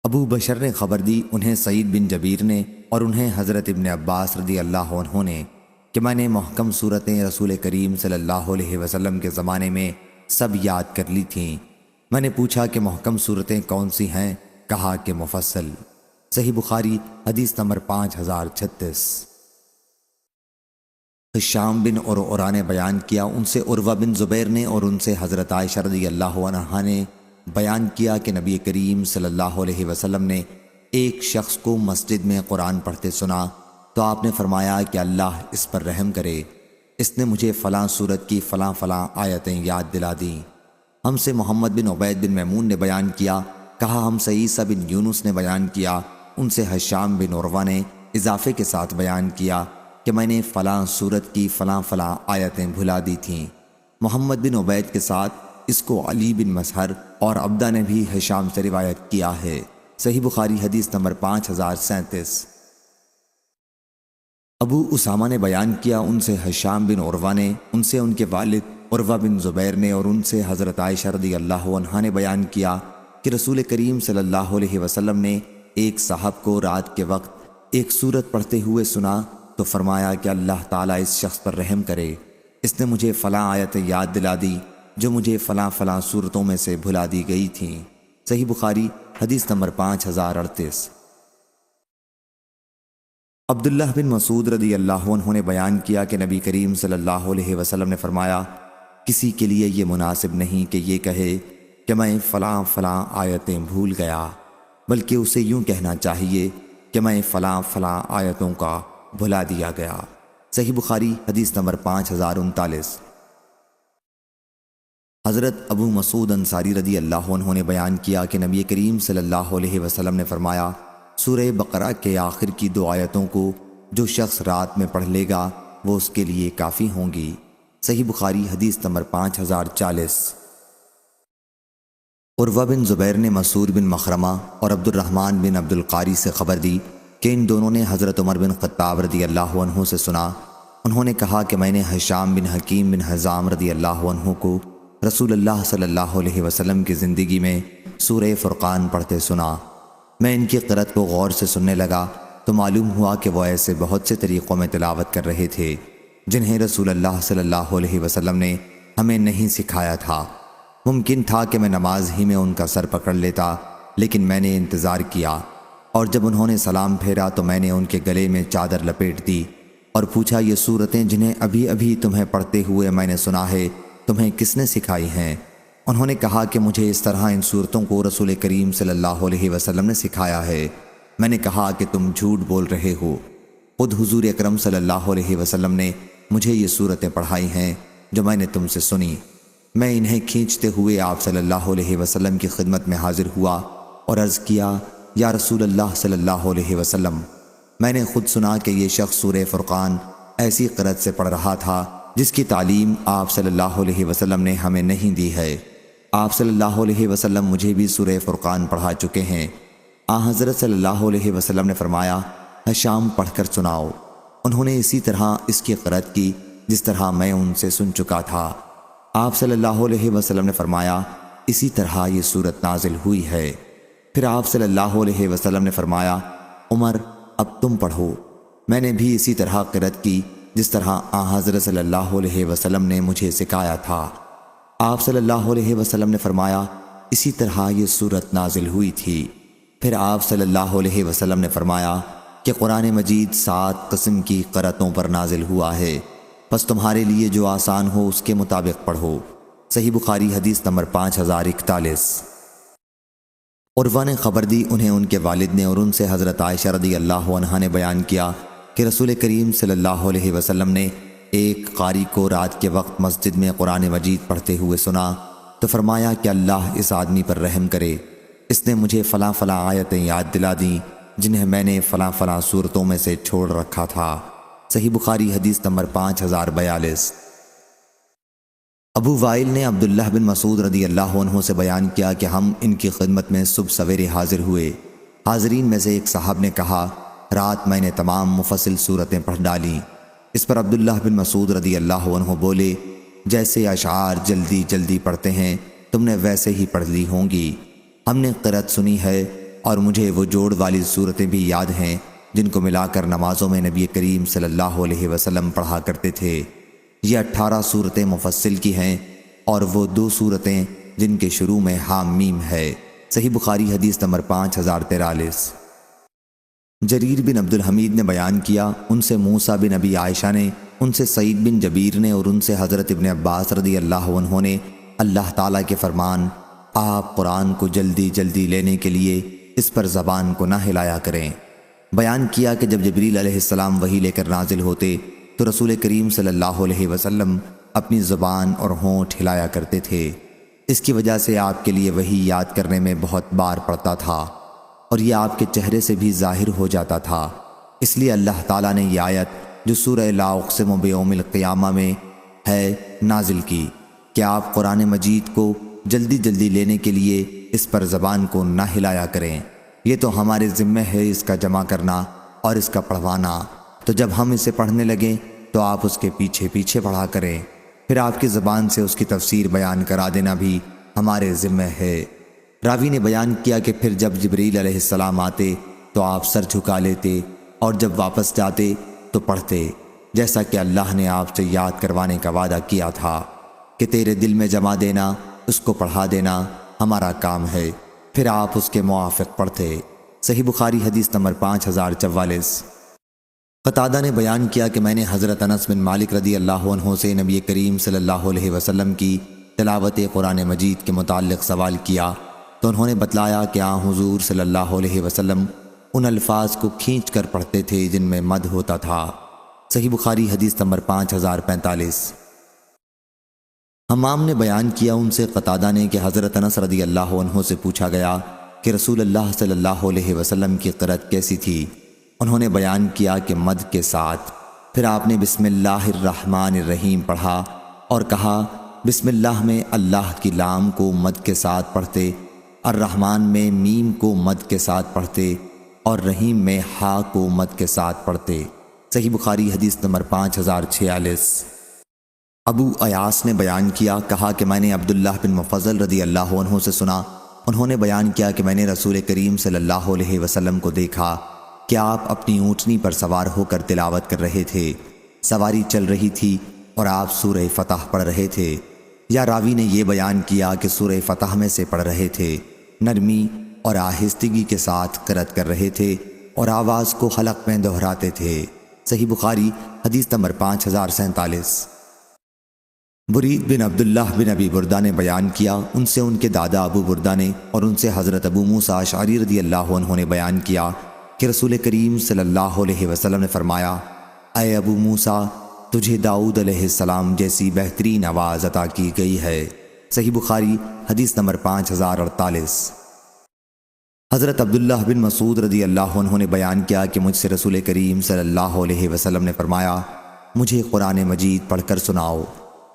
ابو بشر نے خبر دی، انہیں سعید بن جبیر نے اور انہیں حضرت ابن عباس رضی اللہ عنہ نے کہ میں نے محکم صورتیں رسول کریم صلی اللہ علیہ وسلم کے زمانے میں سب یاد کر لی تھیں۔ میں نے پوچھا کہ محکم صورتیں کون سی ہیں؟ کہا کہ مفصل۔ صحیح بخاری حدیث نمبر 5036۔ ہشام بن عروہ نے بیان کیا، ان سے عروہ بن زبیر نے اور ان سے حضرت عائشہ رضی اللہ عنہا نے بیان کیا کہ نبی کریم صلی اللہ علیہ وسلم نے ایک شخص کو مسجد میں قرآن پڑھتے سنا تو آپ نے فرمایا کہ اللہ اس پر رحم کرے، اس نے مجھے فلاں صورت کی فلاں فلاں آیتیں یاد دلا دیں۔ ہم سے محمد بن عبید بن میمون نے بیان کیا، کہا ہم سے عیسیٰ بن یونس نے بیان کیا، ان سے ہشام بن عروہ نے اضافے کے ساتھ بیان کیا کہ میں نے فلاں صورت کی فلاں فلاں آیتیں بھلا دی تھیں۔ محمد بن عبید کے ساتھ اس کو علی بن مسہر اور عبدہ نے بھی ہشام سے روایت کیا ہے۔ صحیح بخاری حدیث نمبر 5037۔ ابو اسامہ نے بیان کیا، ان سے ہشام بن عروہ نے، ان سے ان کے والد عروہ بن زبیر نے اور ان سے حضرت عائشہ رضی اللہ عنہا نے بیان کیا کہ رسول کریم صلی اللہ علیہ وسلم نے ایک صاحب کو رات کے وقت ایک سورت پڑھتے ہوئے سنا تو فرمایا کہ اللہ تعالیٰ اس شخص پر رحم کرے، اس نے مجھے فلاں آیت یاد دلا دی جو مجھے فلاں فلاں صورتوں میں سے بھلا دی گئی تھیں۔ صحیح بخاری حدیث نمبر 5038۔ عبداللہ بن مسعود رضی اللہ عنہ نے بیان کیا کہ نبی کریم صلی اللہ علیہ وسلم نے فرمایا کسی کے لیے یہ مناسب نہیں کہ یہ کہے کہ میں فلاں فلاں آیتیں بھول گیا، بلکہ اسے یوں کہنا چاہیے کہ میں فلاں فلاں آیتوں کا بھلا دیا گیا۔ صحیح بخاری حدیث نمبر 5039۔ حضرت ابو مسعود انصاری رضی اللہ عنہ نے بیان کیا کہ نبی کریم صلی اللہ علیہ وسلم نے فرمایا، سورہ بقرہ کے آخر کی 2 آیتوں کو جو شخص رات میں پڑھ لے گا وہ اس کے لیے کافی ہوں گی۔ صحیح بخاری حدیث نمبر 5040۔ عروہ بن زبیر نے مسعود بن مخرمہ اور عبد الرحمن بن عبد القاری سے خبر دی کہ ان دونوں نے حضرت عمر بن خطاب رضی اللہ عنہ سے سنا۔ انہوں نے کہا کہ میں نے ہشام بن حکیم بن حزام رضی اللہ عنہ کو رسول اللہ صلی اللہ علیہ وسلم کی زندگی میں سورہ فرقان پڑھتے سنا۔ میں ان کی قرأت کو غور سے سننے لگا تو معلوم ہوا کہ وہ ایسے بہت سے طریقوں میں تلاوت کر رہے تھے جنہیں رسول اللہ صلی اللہ علیہ وسلم نے ہمیں نہیں سکھایا تھا۔ ممکن تھا کہ میں نماز ہی میں ان کا سر پکڑ لیتا، لیکن میں نے انتظار کیا، اور جب انہوں نے سلام پھیرا تو میں نے ان کے گلے میں چادر لپیٹ دی اور پوچھا، یہ صورتیں جنہیں ابھی ابھی تمہیں پڑھتے ہوئے میں نے سنا ہے تمہیں کس نے سکھائی ہیں؟ انہوں نے کہا کہ مجھے اس طرح ان صورتوں کو رسول کریم صلی اللہ علیہ وسلم نے سکھایا ہے۔ میں نے کہا کہ تم جھوٹ بول رہے ہو، خود حضور اکرم صلی اللہ علیہ وسلم نے مجھے یہ صورتیں پڑھائی ہیں جو میں نے تم سے سنی۔ میں انہیں کھینچتے ہوئے آپ صلی اللہ علیہ وسلم کی خدمت میں حاضر ہوا اور عرض کیا، یا رسول اللہ صلی اللہ علیہ وسلم، میں نے خود سنا کہ یہ شخص سورہ فرقان ایسی قرأت سے پڑھ رہا تھا جس کی تعلیم آپ صلی اللہ علیہ وسلم نے ہمیں نہیں دی ہے۔ آپ صلی اللہ علیہ وسلم مجھے بھی سورہ فرقان پڑھا چکے ہیں۔ حضرت صلی اللہ علیہ وسلم نے فرمایا، ہشام پڑھ کر سناؤ۔ انہوں نے اسی طرح اس کی قرأت کی جس طرح میں ان سے سن چکا تھا۔ آپ صلی اللہ علیہ وسلم نے فرمایا، اسی طرح یہ صورت نازل ہوئی ہے۔ پھر آپ صلی اللہ علیہ وسلم نے فرمایا، عمر اب تم پڑھو۔ میں نے بھی اسی طرح قرأت کی جس طرح حضرت صلی اللہ علیہ وسلم نے مجھے سکھایا تھا۔ آپ صلی اللہ علیہ وسلم نے فرمایا، اسی طرح یہ صورت نازل ہوئی تھی۔ پھر آپ صلی اللہ علیہ وسلم نے فرمایا کہ قرآن مجید 7 قسم کی قرأتوں پر نازل ہوا ہے، پس تمہارے لیے جو آسان ہو اس کے مطابق پڑھو۔ صحیح بخاری حدیث نمبر 5041۔ عروہ نے خبر دی، انہیں ان کے والد نے اور ان سے حضرت عائشہ رضی اللہ عنہا نے بیان کیا کہ رسول کریم صلی اللہ علیہ وسلم نے ایک قاری کو رات کے وقت مسجد میں قرآن مجید پڑھتے ہوئے سنا تو فرمایا کہ اللہ اس آدمی پر رحم کرے، اس نے مجھے فلاں فلاں آیتیں یاد دلا دیں جنہیں میں نے فلاں فلاں صورتوں میں سے چھوڑ رکھا تھا۔ صحیح بخاری حدیث نمبر 5042۔ ابو وائل نے عبداللہ بن مسعود رضی اللہ عنہ سے بیان کیا کہ ہم ان کی خدمت میں صبح سویرے حاضر ہوئے۔ حاضرین میں سے ایک صاحب نے کہا، رات میں نے تمام مفصل صورتیں پڑھ ڈالیں۔ اس پر عبداللہ بن مسعود رضی اللہ عنہ بولے، جیسے اشعار جلدی جلدی پڑھتے ہیں تم نے ویسے ہی پڑھ لی ہوں گی۔ ہم نے قرأت سنی ہے اور مجھے وہ جوڑ والی صورتیں بھی یاد ہیں جن کو ملا کر نمازوں میں نبی کریم صلی اللہ علیہ وسلم پڑھا کرتے تھے۔ یہ 18 صورتیں مفصل کی ہیں اور وہ 2 صورتیں جن کے شروع میں حام میم ہے۔ صحیح بخاری حدیث نمبر 5043۔ جریر بن عبد الحمید نے بیان کیا، ان سے موسیٰ بن ابی عائشہ نے، ان سے سعید بن جبیر نے اور ان سے حضرت ابن عباس رضی اللہ عنہ نے اللہ تعالیٰ کے فرمان، آپ قرآن کو جلدی جلدی لینے کے لیے اس پر زبان کو نہ ہلایا کریں، بیان کیا کہ جب جبریل علیہ السلام وحی لے کر نازل ہوتے تو رسول کریم صلی اللہ علیہ وسلم اپنی زبان اور ہونٹ ہلایا کرتے تھے۔ اس کی وجہ سے آپ کے لیے وحی یاد کرنے میں بہت بار پڑتا تھا اور یہ آپ کے چہرے سے بھی ظاہر ہو جاتا تھا۔ اس لیے اللہ تعالیٰ نے یہ آیت جو سورہ لا اقسم بیوم القیامہ میں ہے نازل کی کہ آپ قرآن مجید کو جلدی جلدی لینے کے لیے اس پر زبان کو نہ ہلایا کریں۔ یہ تو ہمارے ذمہ ہے اس کا جمع کرنا اور اس کا پڑھوانا، تو جب ہم اسے پڑھنے لگیں تو آپ اس کے پیچھے پیچھے پڑھا کریں، پھر آپ کی زبان سے اس کی تفسیر بیان کرا دینا بھی ہمارے ذمہ ہے۔ راوی نے بیان کیا کہ پھر جب جبریل علیہ السلام آتے تو آپ سر جھکا لیتے اور جب واپس جاتے تو پڑھتے، جیسا کہ اللہ نے آپ سے یاد کروانے کا وعدہ کیا تھا کہ تیرے دل میں جما دینا، اس کو پڑھا دینا ہمارا کام ہے۔ پھر آپ اس کے موافق پڑھتے۔ صحیح بخاری حدیث نمبر 5044۔ قتادہ نے بیان کیا کہ میں نے حضرت انس بن مالک رضی اللہ عنہ سے نبی کریم صلی اللہ علیہ وسلم کی تلاوت قرآن مجید کے متعلق سوال کیا تو انہوں نے بتلایا کہ حضور صلی اللہ علیہ وسلم ان الفاظ کو کھینچ کر پڑھتے تھے جن میں مد ہوتا تھا۔ صحیح بخاری حدیث نمبر 5045۔ حمام نے بیان کیا ان سے قتادہ نے کہ حضرت انس رضی اللہ عنہ سے پوچھا گیا کہ رسول اللہ صلی اللہ علیہ وسلم کی قرأت کیسی تھی؟ انہوں نے بیان کیا کہ مد کے ساتھ، پھر آپ نے بسم اللہ الرحمن الرحیم پڑھا اور کہا بسم اللہ میں اللہ کی لام کو مد کے ساتھ پڑھتے، الرحمن میں میم کو مد کے ساتھ پڑھتے اور رحیم میں ہا کو مد کے ساتھ پڑھتے۔ صحیح بخاری حدیث نمبر 5046۔ ابو ایاس نے بیان کیا، کہا کہ میں نے عبداللہ بن مفضل رضی اللہ عنہ سے سنا، انہوں نے بیان کیا کہ میں نے رسول کریم صلی اللہ علیہ وسلم کو دیکھا کہ آپ اپنی اونٹنی پر سوار ہو کر تلاوت کر رہے تھے، سواری چل رہی تھی اور آپ سورہ فتح پڑھ رہے تھے، یا راوی نے یہ بیان کیا کہ سورہ فتح میں سے پڑھ رہے تھے، نرمی اور آہستگی کے ساتھ قرأت کر رہے تھے اور آواز کو حلق میں دہراتے تھے۔ صحیح بخاری حدیث نمبر 5047۔ برید بن عبداللہ بن ابی بردہ نے بیان کیا، ان سے ان کے دادا ابو بردہ نے اور ان سے حضرت ابو موسیٰ اشعری رضی اللہ عنہ نے بیان کیا کہ رسول کریم صلی اللہ علیہ وسلم نے فرمایا، اے ابو موسیٰ، تجھے داؤد علیہ السلام جیسی بہترین آواز عطا کی گئی ہے۔ صحیح بخاری حدیث نمبر 5048۔ حضرت عبداللہ بن مسعود رضی اللہ عنہ نے بیان کیا کہ مجھ سے رسول کریم صلی اللہ علیہ وسلم نے فرمایا، مجھے قرآن مجید پڑھ کر سناؤ۔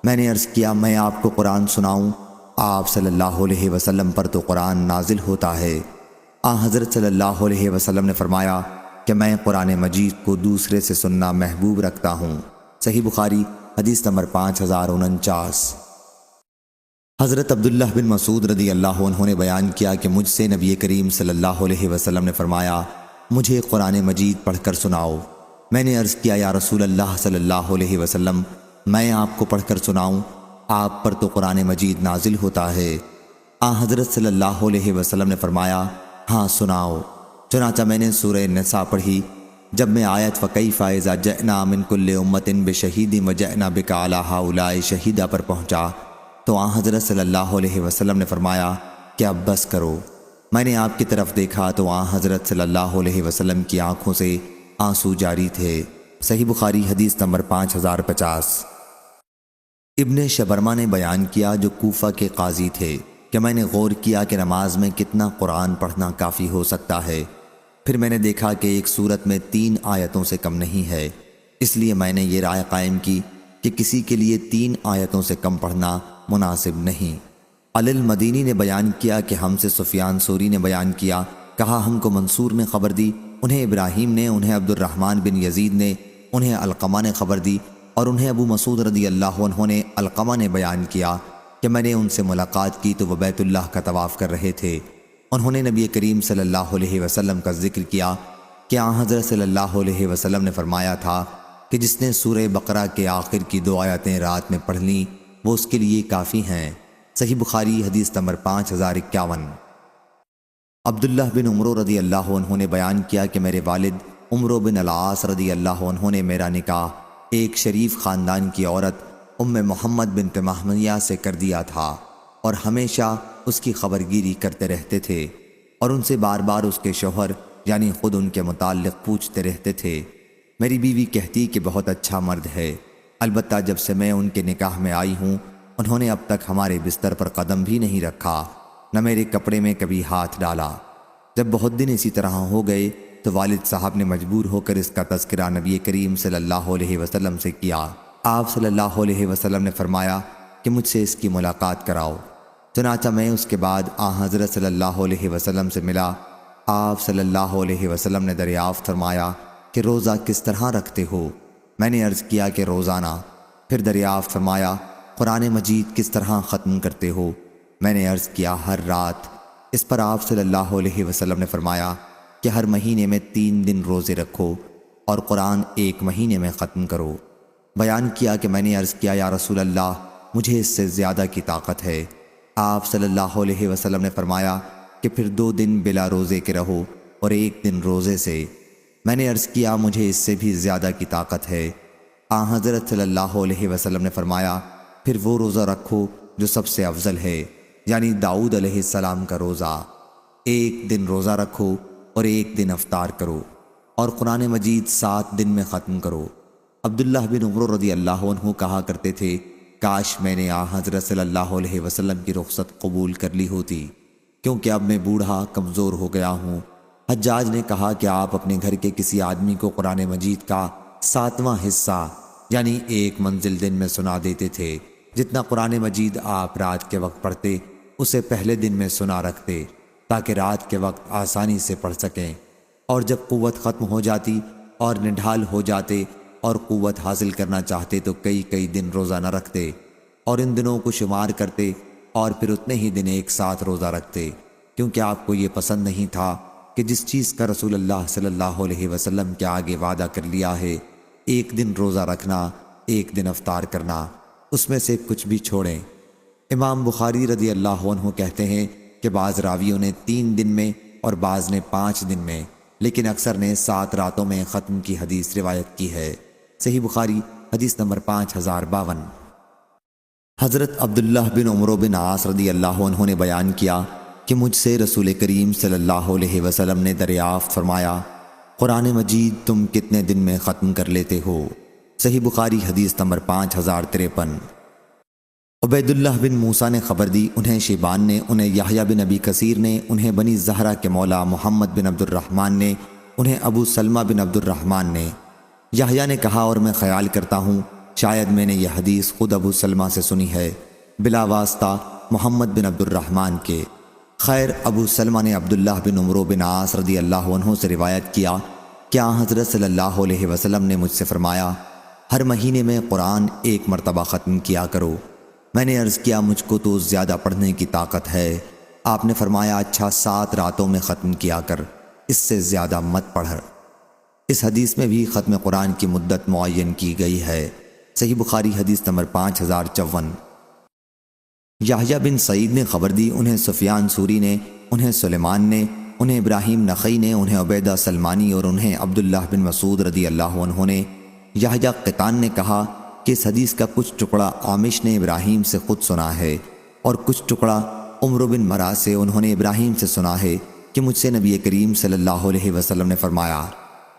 میں نے عرض کیا، میں آپ کو قرآن سناؤں؟ آپ صلی اللہ علیہ وسلم پر تو قرآن نازل ہوتا ہے۔ حضرت صلی اللہ علیہ وسلم نے فرمایا کہ میں قرآن مجید کو دوسرے سے سننا محبوب رکھتا ہوں۔ صحیح بخاری حدیث نمبر 5049۔ حضرت عبداللہ بن مسعود رضی اللہ عنہ نے بیان کیا کہ مجھ سے نبی کریم صلی اللہ علیہ وسلم نے فرمایا، مجھے قرآن مجید پڑھ کر سناؤ۔ میں نے عرض کیا، یا رسول اللہ صلی اللہ علیہ وسلم، میں آپ کو پڑھ کر سناؤں؟ آپ پر تو قرآن مجید نازل ہوتا ہے۔ حضرت صلی اللہ علیہ وسلم نے فرمایا، ہاں سناؤ۔ چنانچہ میں نے سورہ نساء پڑھی۔ جب میں آیت فَكَيْفَ إِذَا جِئْنَا مِن كُلِّ أُمَّةٍ بِشَهِيدٍ وَجِئْنَا بِكَ عَلَىٰ هَٰؤُلَاءِ شَهِيدًا پر پہنچا تو حضرت صلی اللہ علیہ وسلم نے فرمایا کہ اب بس کرو۔ میں نے آپ کی طرف دیکھا تو حضرت صلی اللہ علیہ وسلم کی آنکھوں سے آنسو جاری تھے۔ صحیح بخاری حدیث نمبر 5050۔ ابن شبرمہ نے بیان کیا، جو کوفہ کے قاضی تھے، کہ میں نے غور کیا کہ نماز میں کتنا قرآن پڑھنا کافی ہو سکتا ہے۔ پھر میں نے دیکھا کہ ایک سورت میں 3 آیتوں سے کم نہیں ہے، اس لیے میں نے یہ رائے قائم کی کہ کسی کے لیے 3 آیتوں سے کم پڑھنا مناسب نہیں۔ علی المدینی نے بیان کیا کہ ہم سے سفیان ثوری نے بیان کیا، کہا ہم کو منصور نے خبر دی، انہیں ابراہیم نے، انہیں عبد الرحمن بن یزید نے، انہیں علقمہ نے خبر دی، اور انہیں ابو مسعود رضی اللہ عنہ نے علقمہ نے بیان کیا کہ میں نے ان سے ملاقات کی تو وہ بیت اللہ کا طواف کر رہے تھے۔ انہوں نے نبی کریم صلی اللہ علیہ وسلم کا ذکر کیا کہ حضرت صلی اللہ علیہ وسلم نے فرمایا تھا کہ جس نے سورہ بقرہ کے آخر کی 2 آیتیں رات میں پڑھ لیں وہ اس کے لیے کافی ہیں۔ صحیح بخاری حدیث نمبر 5051۔ عبداللہ بن عمرو رضی اللہ عنہ نے بیان کیا کہ میرے والد عمرو بن العاص رضی اللہ عنہ نے میرا نکاح ایک شریف خاندان کی عورت ام محمد بنت محمیہ سے کر دیا تھا اور ہمیشہ اس کی خبرگیری کرتے رہتے تھے اور ان سے بار بار اس کے شوہر یعنی خود ان کے متعلق پوچھتے رہتے تھے۔ میری بیوی کہتی کہ بہت اچھا مرد ہے، البتہ جب سے میں ان کے نکاح میں آئی ہوں انہوں نے اب تک ہمارے بستر پر قدم بھی نہیں رکھا، نہ میرے کپڑے میں کبھی ہاتھ ڈالا۔ جب بہت دن اسی طرح ہو گئے تو والد صاحب نے مجبور ہو کر اس کا تذکرہ نبی کریم صلی اللہ علیہ وسلم سے کیا۔ آپ صلی اللہ علیہ وسلم نے فرمایا کہ مجھ سے اس کی ملاقات کراؤ۔ چنانچہ میں اس کے بعد حضرت صلی اللہ علیہ وسلم سے ملا۔ آپ صلی اللہ علیہ وسلم نے دریافت فرمایا کہ روزہ کس طرح رکھتے ہو؟ میں نے عرض کیا کہ روزانہ۔ پھر دریافت فرمایا قرآن مجید کس طرح ختم کرتے ہو؟ میں نے عرض کیا ہر رات۔ اس پر آپ صلی اللہ علیہ وسلم نے فرمایا کہ ہر مہینے میں 3 دن روزے رکھو اور قرآن 1 مہینے میں ختم کرو۔ بیان کیا کہ میں نے عرض کیا یا رسول اللہ مجھے اس سے زیادہ کی طاقت ہے۔ آپ صلی اللہ علیہ وسلم نے فرمایا کہ پھر 2 دن بلا روزے کے رہو اور 1 دن روزے سے۔ میں نے عرض کیا مجھے اس سے بھی زیادہ کی طاقت ہے۔ حضرت صلی اللہ علیہ وسلم نے فرمایا پھر وہ روزہ رکھو جو سب سے افضل ہے، یعنی داؤد علیہ السلام کا روزہ۔ 1 دن روزہ رکھو اور 1 دن افطار کرو اور قرآن مجید 7 دن میں ختم کرو۔ عبداللہ بن عمرو رضی اللہ عنہ کہا کرتے تھے کاش میں نے حضرت صلی اللہ علیہ وسلم کی رخصت قبول کر لی ہوتی، کیونکہ اب میں بوڑھا کمزور ہو گیا ہوں۔ حجاج نے کہا کہ آپ اپنے گھر کے کسی آدمی کو قرآن مجید کا 7واں حصہ یعنی 1 منزل دن میں سنا دیتے تھے۔ جتنا قرآن مجید آپ رات کے وقت پڑھتے اسے پہلے دن میں سنا رکھتے تاکہ رات کے وقت آسانی سے پڑھ سکیں، اور جب قوت ختم ہو جاتی اور نڈھال ہو جاتے اور قوت حاصل کرنا چاہتے تو کئی دن روزہ نہ رکھتے اور ان دنوں کو شمار کرتے اور پھر اتنے ہی دن ایک ساتھ روزہ رکھتے، کیونکہ آپ کو یہ پسند نہیں تھا کہ جس چیز کا رسول اللہ صلی اللہ علیہ وسلم کے آگے وعدہ کر لیا ہے، 1 دن روزہ رکھنا، 1 دن افطار کرنا، اس میں سے کچھ بھی چھوڑیں۔ امام بخاری رضی اللہ عنہ کہتے ہیں کہ بعض راویوں نے 3 دن میں اور بعض نے 5 دن میں، لیکن اکثر نے 7 راتوں میں ختم کی حدیث روایت کی ہے۔ صحیح بخاری حدیث نمبر 5052۔ حضرت عبداللہ بن عمرو بن عاص رضی اللہ عنہ نے بیان کیا کہ مجھ سے رسول کریم صلی اللہ علیہ وسلم نے دریافت فرمایا، قرآن مجید تم کتنے دن میں ختم کر لیتے ہو؟ صحیح بخاری حدیث نمبر 5053۔ عبید اللہ بن موسیٰ نے خبر دی، انہیں شیبان نے، انہیں یحییٰ بن ابی کثیر نے، انہیں بنی زہرہ کے مولا محمد بن عبد الرحمن نے، انہیں ابو سلمہ بن عبد الرحمن نے۔ یحییٰ نے کہا اور میں خیال کرتا ہوں شاید میں نے یہ حدیث خود ابو سلمہ سے سنی ہے بلا واسطہ محمد بن عبد الرحمن کے۔ خیر، ابو سلمہ نے عبداللہ بن عمرو بن عاص رضی اللہ عنہ سے روایت کیا کہ حضرت صلی اللہ علیہ وسلم نے مجھ سے فرمایا، ہر مہینے میں قرآن 1 مرتبہ ختم کیا کرو۔ میں نے عرض کیا مجھ کو تو زیادہ پڑھنے کی طاقت ہے۔ آپ نے فرمایا اچھا 7 راتوں میں ختم کیا کر، اس سے زیادہ مت پڑھ۔ اس حدیث میں بھی ختم قرآن کی مدت معین کی گئی ہے۔ صحیح بخاری حدیث نمبر 5054۔ یحییٰ بن سعید نے خبر دی، انہیں سفیان سوری نے، انہیں سلیمان نے، انہیں ابراہیم نخعی نے، انہیں عبیدہ سلمانی اور انہیں عبداللہ بن مسعود رضی اللہ عنہ نے۔ یحییٰ قطان نے کہا کہ اس حدیث کا کچھ ٹکڑا عامش نے ابراہیم سے خود سنا ہے اور کچھ ٹکڑا عمرو بن مرا سے انہوں نے ابراہیم سے سنا ہے کہ مجھ سے نبی کریم صلی اللہ علیہ وسلم نے فرمایا۔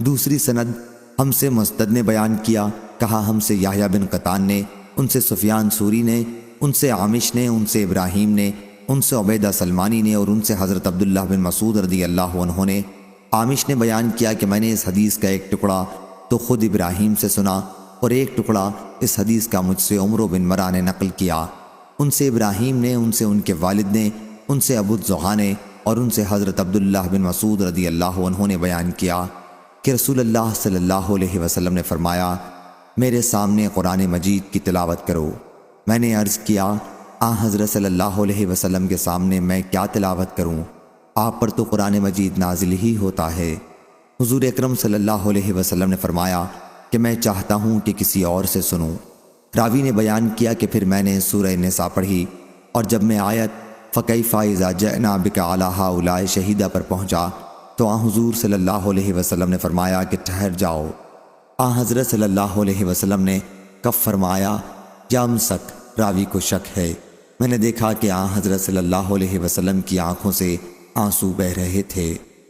دوسری سند ہم سے مسدد نے بیان کیا، کہا ہم سے یحییٰ بن قطان نے، ان سے سفیان سوری نے، ان سے عامش نے، ان سے ابراہیم نے، ان سے عبیدہ سلمانی نے اور ان سے حضرت عبداللہ بن مسعود رضی اللہ عنہ نے۔ عامش نے بیان کیا کہ میں نے اس حدیث کا ایک ٹکڑا تو خود ابراہیم سے سنا اور ایک ٹکڑا اس حدیث کا مجھ سے عمرو بن مرا نے نقل کیا، ان سے ابراہیم نے، ان سے ان کے والد نے، ان سے ابو الزغا نے اور ان سے حضرت عبداللہ بن مسعود رضی اللہ عنہ نے بیان کیا کہ رسول اللہ صلی اللہ علیہ وسلم نے فرمایا، میرے سامنے قرآن مجید کی تلاوت کرو۔ میں نے عرض کیا حضرت صلی اللہ علیہ وسلم کے سامنے میں کیا تلاوت کروں؟ آپ پر تو قرآن مجید نازل ہی ہوتا ہے۔ حضور اکرم صلی اللہ علیہ وسلم نے فرمایا کہ میں چاہتا ہوں کہ کسی اور سے سنوں۔ راوی نے بیان کیا کہ پھر میں نے سورہ نساء پڑھی اور جب میں آیت فَكَيْفَ إِذَا جَئْنَا بِكَ عَلَىٰ هَٰؤُلَاءِ شَهِيدًا پر پہنچا تو حضور صلی اللہ علیہ وسلم نے فرمایا کہ ٹھہر جاؤ۔ حضرت صلی اللہ علیہ وسلم نے کف فرمایا یا امسک، راوی کو شک ہے۔ میں نے دیکھا کہ حضرت صلی اللہ علیہ وسلم کی آنکھوں سے آنسو بہ رہے تھے۔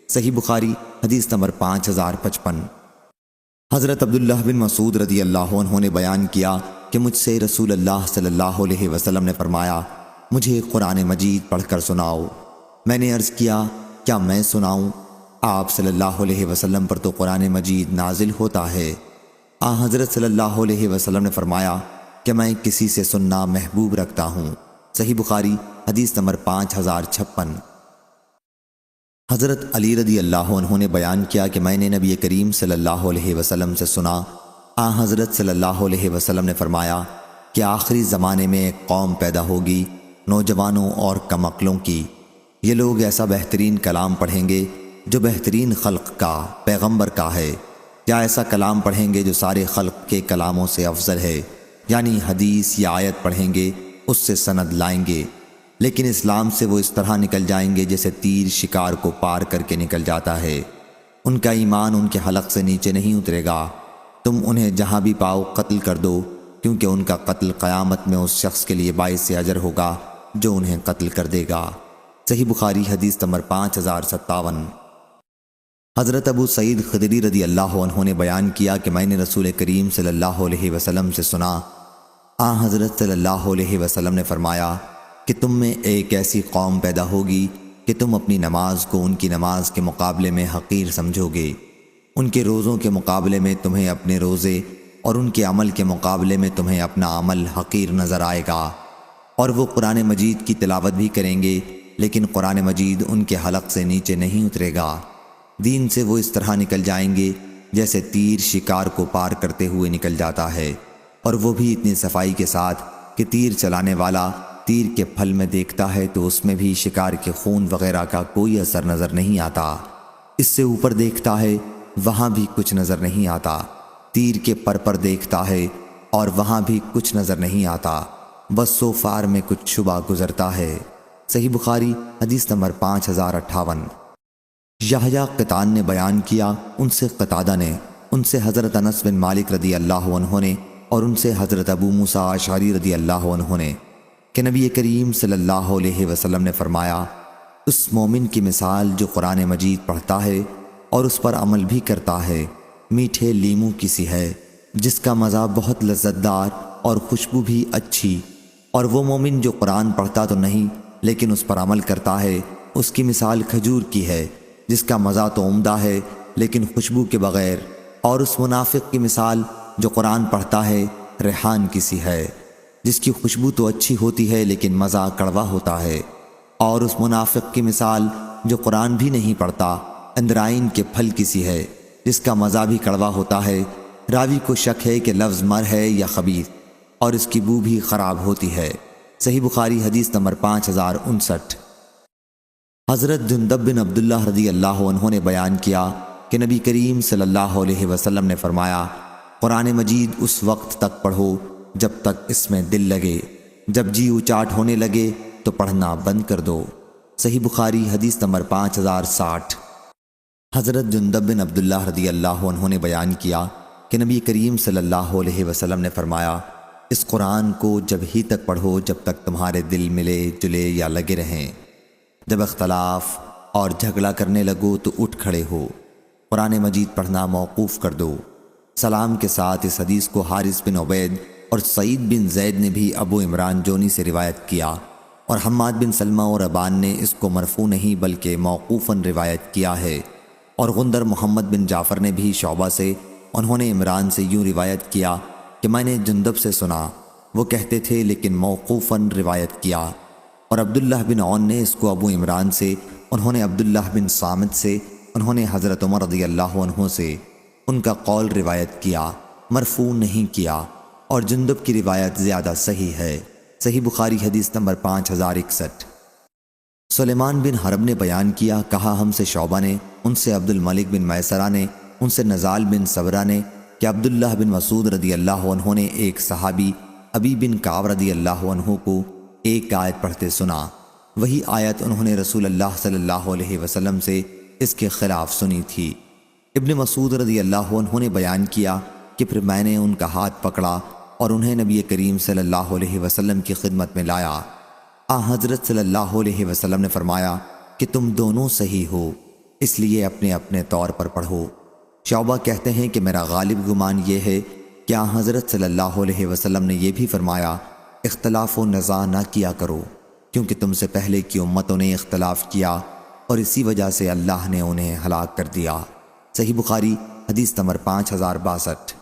صحیح بخاری حدیث نمبر 5055۔ حضرت عبداللہ بن مسعود رضی اللہ عنہ نے بیان کیا کہ مجھ سے رسول اللہ صلی اللہ علیہ وسلم نے فرمایا، مجھے قرآن مجید پڑھ کر سناؤ۔ میں نے عرض کیا کیا میں سناؤں؟ آپ صلی اللہ علیہ وسلم پر تو قرآن مجید نازل ہوتا ہے۔ حضرت صلی اللہ علیہ وسلم نے فرمایا کہ میں کسی سے سننا محبوب رکھتا ہوں۔ صحیح بخاری حدیث نمبر 5056۔ حضرت علی رضی اللہ عنہ نے بیان کیا کہ میں نے نبی کریم صلی اللہ علیہ وسلم سے سنا، حضرت صلی اللہ علیہ وسلم نے فرمایا کہ آخری زمانے میں ایک قوم پیدا ہوگی، نوجوانوں اور کم عقلوں کی۔ یہ لوگ ایسا بہترین کلام پڑھیں گے جو بہترین خلق کا، پیغمبر کا ہے، یا ایسا کلام پڑھیں گے جو سارے خلق کے کلاموں سے افضل ہے، یعنی حدیث یا آیت پڑھیں گے اس سے سند لائیں گے، لیکن اسلام سے وہ اس طرح نکل جائیں گے جیسے تیر شکار کو پار کر کے نکل جاتا ہے۔ ان کا ایمان ان کے حلق سے نیچے نہیں اترے گا۔ تم انہیں جہاں بھی پاؤ قتل کر دو، کیونکہ ان کا قتل قیامت میں اس شخص کے لیے باعث اجر ہوگا جو انہیں قتل کر دے گا۔ صحیح بخاری حدیث نمبر 5057۔ حضرت ابو سعید خدری رضی اللہ عنہ نے بیان کیا کہ میں نے رسول کریم صلی اللہ علیہ وسلم سے سنا، حضرت صلی اللہ علیہ وسلم نے فرمایا کہ تم میں ایک ایسی قوم پیدا ہوگی کہ تم اپنی نماز کو ان کی نماز کے مقابلے میں حقیر سمجھو گے، ان کے روزوں کے مقابلے میں تمہیں اپنے روزے اور ان کے عمل کے مقابلے میں تمہیں اپنا عمل حقیر نظر آئے گا، اور وہ قرآن مجید کی تلاوت بھی کریں گے لیکن قرآن مجید ان کے حلق سے نیچے نہیں اترے گا۔ دین سے وہ اس طرح نکل جائیں گے جیسے تیر شکار کو پار کرتے ہوئے نکل جاتا ہے، اور وہ بھی اتنی صفائی کے ساتھ کہ تیر چلانے والا تیر کے پھل میں دیکھتا ہے تو اس میں بھی شکار کے خون وغیرہ کا کوئی اثر نظر نہیں آتا، اس سے اوپر دیکھتا ہے وہاں بھی کچھ نظر نہیں آتا، تیر کے پر دیکھتا ہے اور وہاں بھی کچھ نظر نہیں آتا، بس سوفار میں کچھ شبہ گزرتا ہے۔ صحیح بخاری حدیث نمبر 5058۔ یحییٰ قطان نے بیان کیا، ان سے قتادہ نے، ان سے حضرت انس بن مالک رضی اللہ عنہ نے، اور ان سے حضرت ابو موسیٰ اشعری رضی اللہ عنہ نے کہ نبی کریم صلی اللہ علیہ وسلم نے فرمایا، اس مومن کی مثال جو قرآن مجید پڑھتا ہے اور اس پر عمل بھی کرتا ہے میٹھے لیموں کی سی ہے جس کا مزہ بہت لذت دار اور خوشبو بھی اچھی، اور وہ مومن جو قرآن پڑھتا تو نہیں لیکن اس پر عمل کرتا ہے اس کی مثال کھجور کی ہے جس کا مزہ تو عمدہ ہے لیکن خوشبو کے بغیر، اور اس منافق کی مثال جو قرآن پڑھتا ہے ریحان کی سی ہے جس کی خوشبو تو اچھی ہوتی ہے لیکن مزہ کڑوا ہوتا ہے، اور اس منافق کی مثال جو قرآن بھی نہیں پڑھتا اندرائن کے پھل کی سی ہے جس کا مزہ بھی کڑوا ہوتا ہے۔ راوی کو شک ہے کہ لفظ مر ہے یا خبیث، اور اس کی بو بھی خراب ہوتی ہے۔ صحیح بخاری حدیث نمبر 5059۔ حضرت جندب بن عبداللہ رضی اللہ عنہ نے بیان کیا کہ نبی کریم صلی اللہ علیہ وسلم نے فرمایا، قرآن مجید اس وقت تک پڑھو جب تک اس میں دل لگے، جب جی اچاٹ ہونے لگے تو پڑھنا بند کر دو۔ صحیح بخاری حدیث نمبر 5060۔ حضرت جندب بن عبداللہ رضی اللہ عنہ نے بیان کیا کہ نبی کریم صلی اللہ علیہ وسلم نے فرمایا، اس قرآن کو جب ہی تک پڑھو جب تک تمہارے دل ملے جلے یا لگے رہیں، جب اختلاف اور جھگڑا کرنے لگو تو اٹھ کھڑے ہو، قرآن مجید پڑھنا موقوف کر دو۔ سلام کے ساتھ اس حدیث کو حارث بن عبید اور سعید بن زید نے بھی ابو عمران جونی سے روایت کیا، اور حماد بن سلمہ اور ابان نے اس کو مرفوع نہیں بلکہ موقوفاً روایت کیا ہے، اور غندر محمد بن جعفر نے بھی شعبہ سے، انہوں نے عمران سے یوں روایت کیا کہ میں نے جندب سے سنا، وہ کہتے تھے لیکن موقوفاً روایت کیا، اور عبداللہ بن عون نے اس کو ابو عمران سے، انہوں نے عبداللہ بن صامت سے، انہوں نے حضرت عمر رضی اللہ عنہ سے ان کا قول روایت کیا، مرفوع نہیں کیا، اور جندب کی روایت زیادہ صحیح ہے۔ صحیح بخاری حدیث نمبر 5061۔ سلیمان بن حرب نے بیان کیا، کہا ہم سے شعبہ نے، ان سے عبد الملک بن میسرہ نے، ان سے نزال بن صبرہ نے کہ عبداللہ بن مسعود رضی اللہ عنہ نے ایک صحابی ابی بن کعب رضی اللہ عنہ کو ایک آیت پڑھتے سنا، وہی آیت انہوں نے رسول اللہ صلی اللہ علیہ وسلم سے اس کے خلاف سنی تھی۔ ابن مسعود رضی اللہ عنہ نے بیان کیا کہ پھر میں نے ان کا ہاتھ پکڑا اور انہیں نبی کریم صلی اللہ علیہ وسلم کی خدمت میں لایا۔ حضرت صلی اللہ علیہ وسلم نے فرمایا کہ تم دونوں صحیح ہو، اس لیے اپنے اپنے طور پر پڑھو۔ شعبہ کہتے ہیں کہ میرا غالب گمان یہ ہے کہ حضرت صلی اللہ علیہ وسلم نے یہ بھی فرمایا، اختلاف و نزاع نہ کیا کرو، کیونکہ تم سے پہلے کی امتوں نے اختلاف کیا اور اسی وجہ سے اللہ نے انہیں ہلاک کر دیا۔ صحیح بخاری حدیث نمبر 5062۔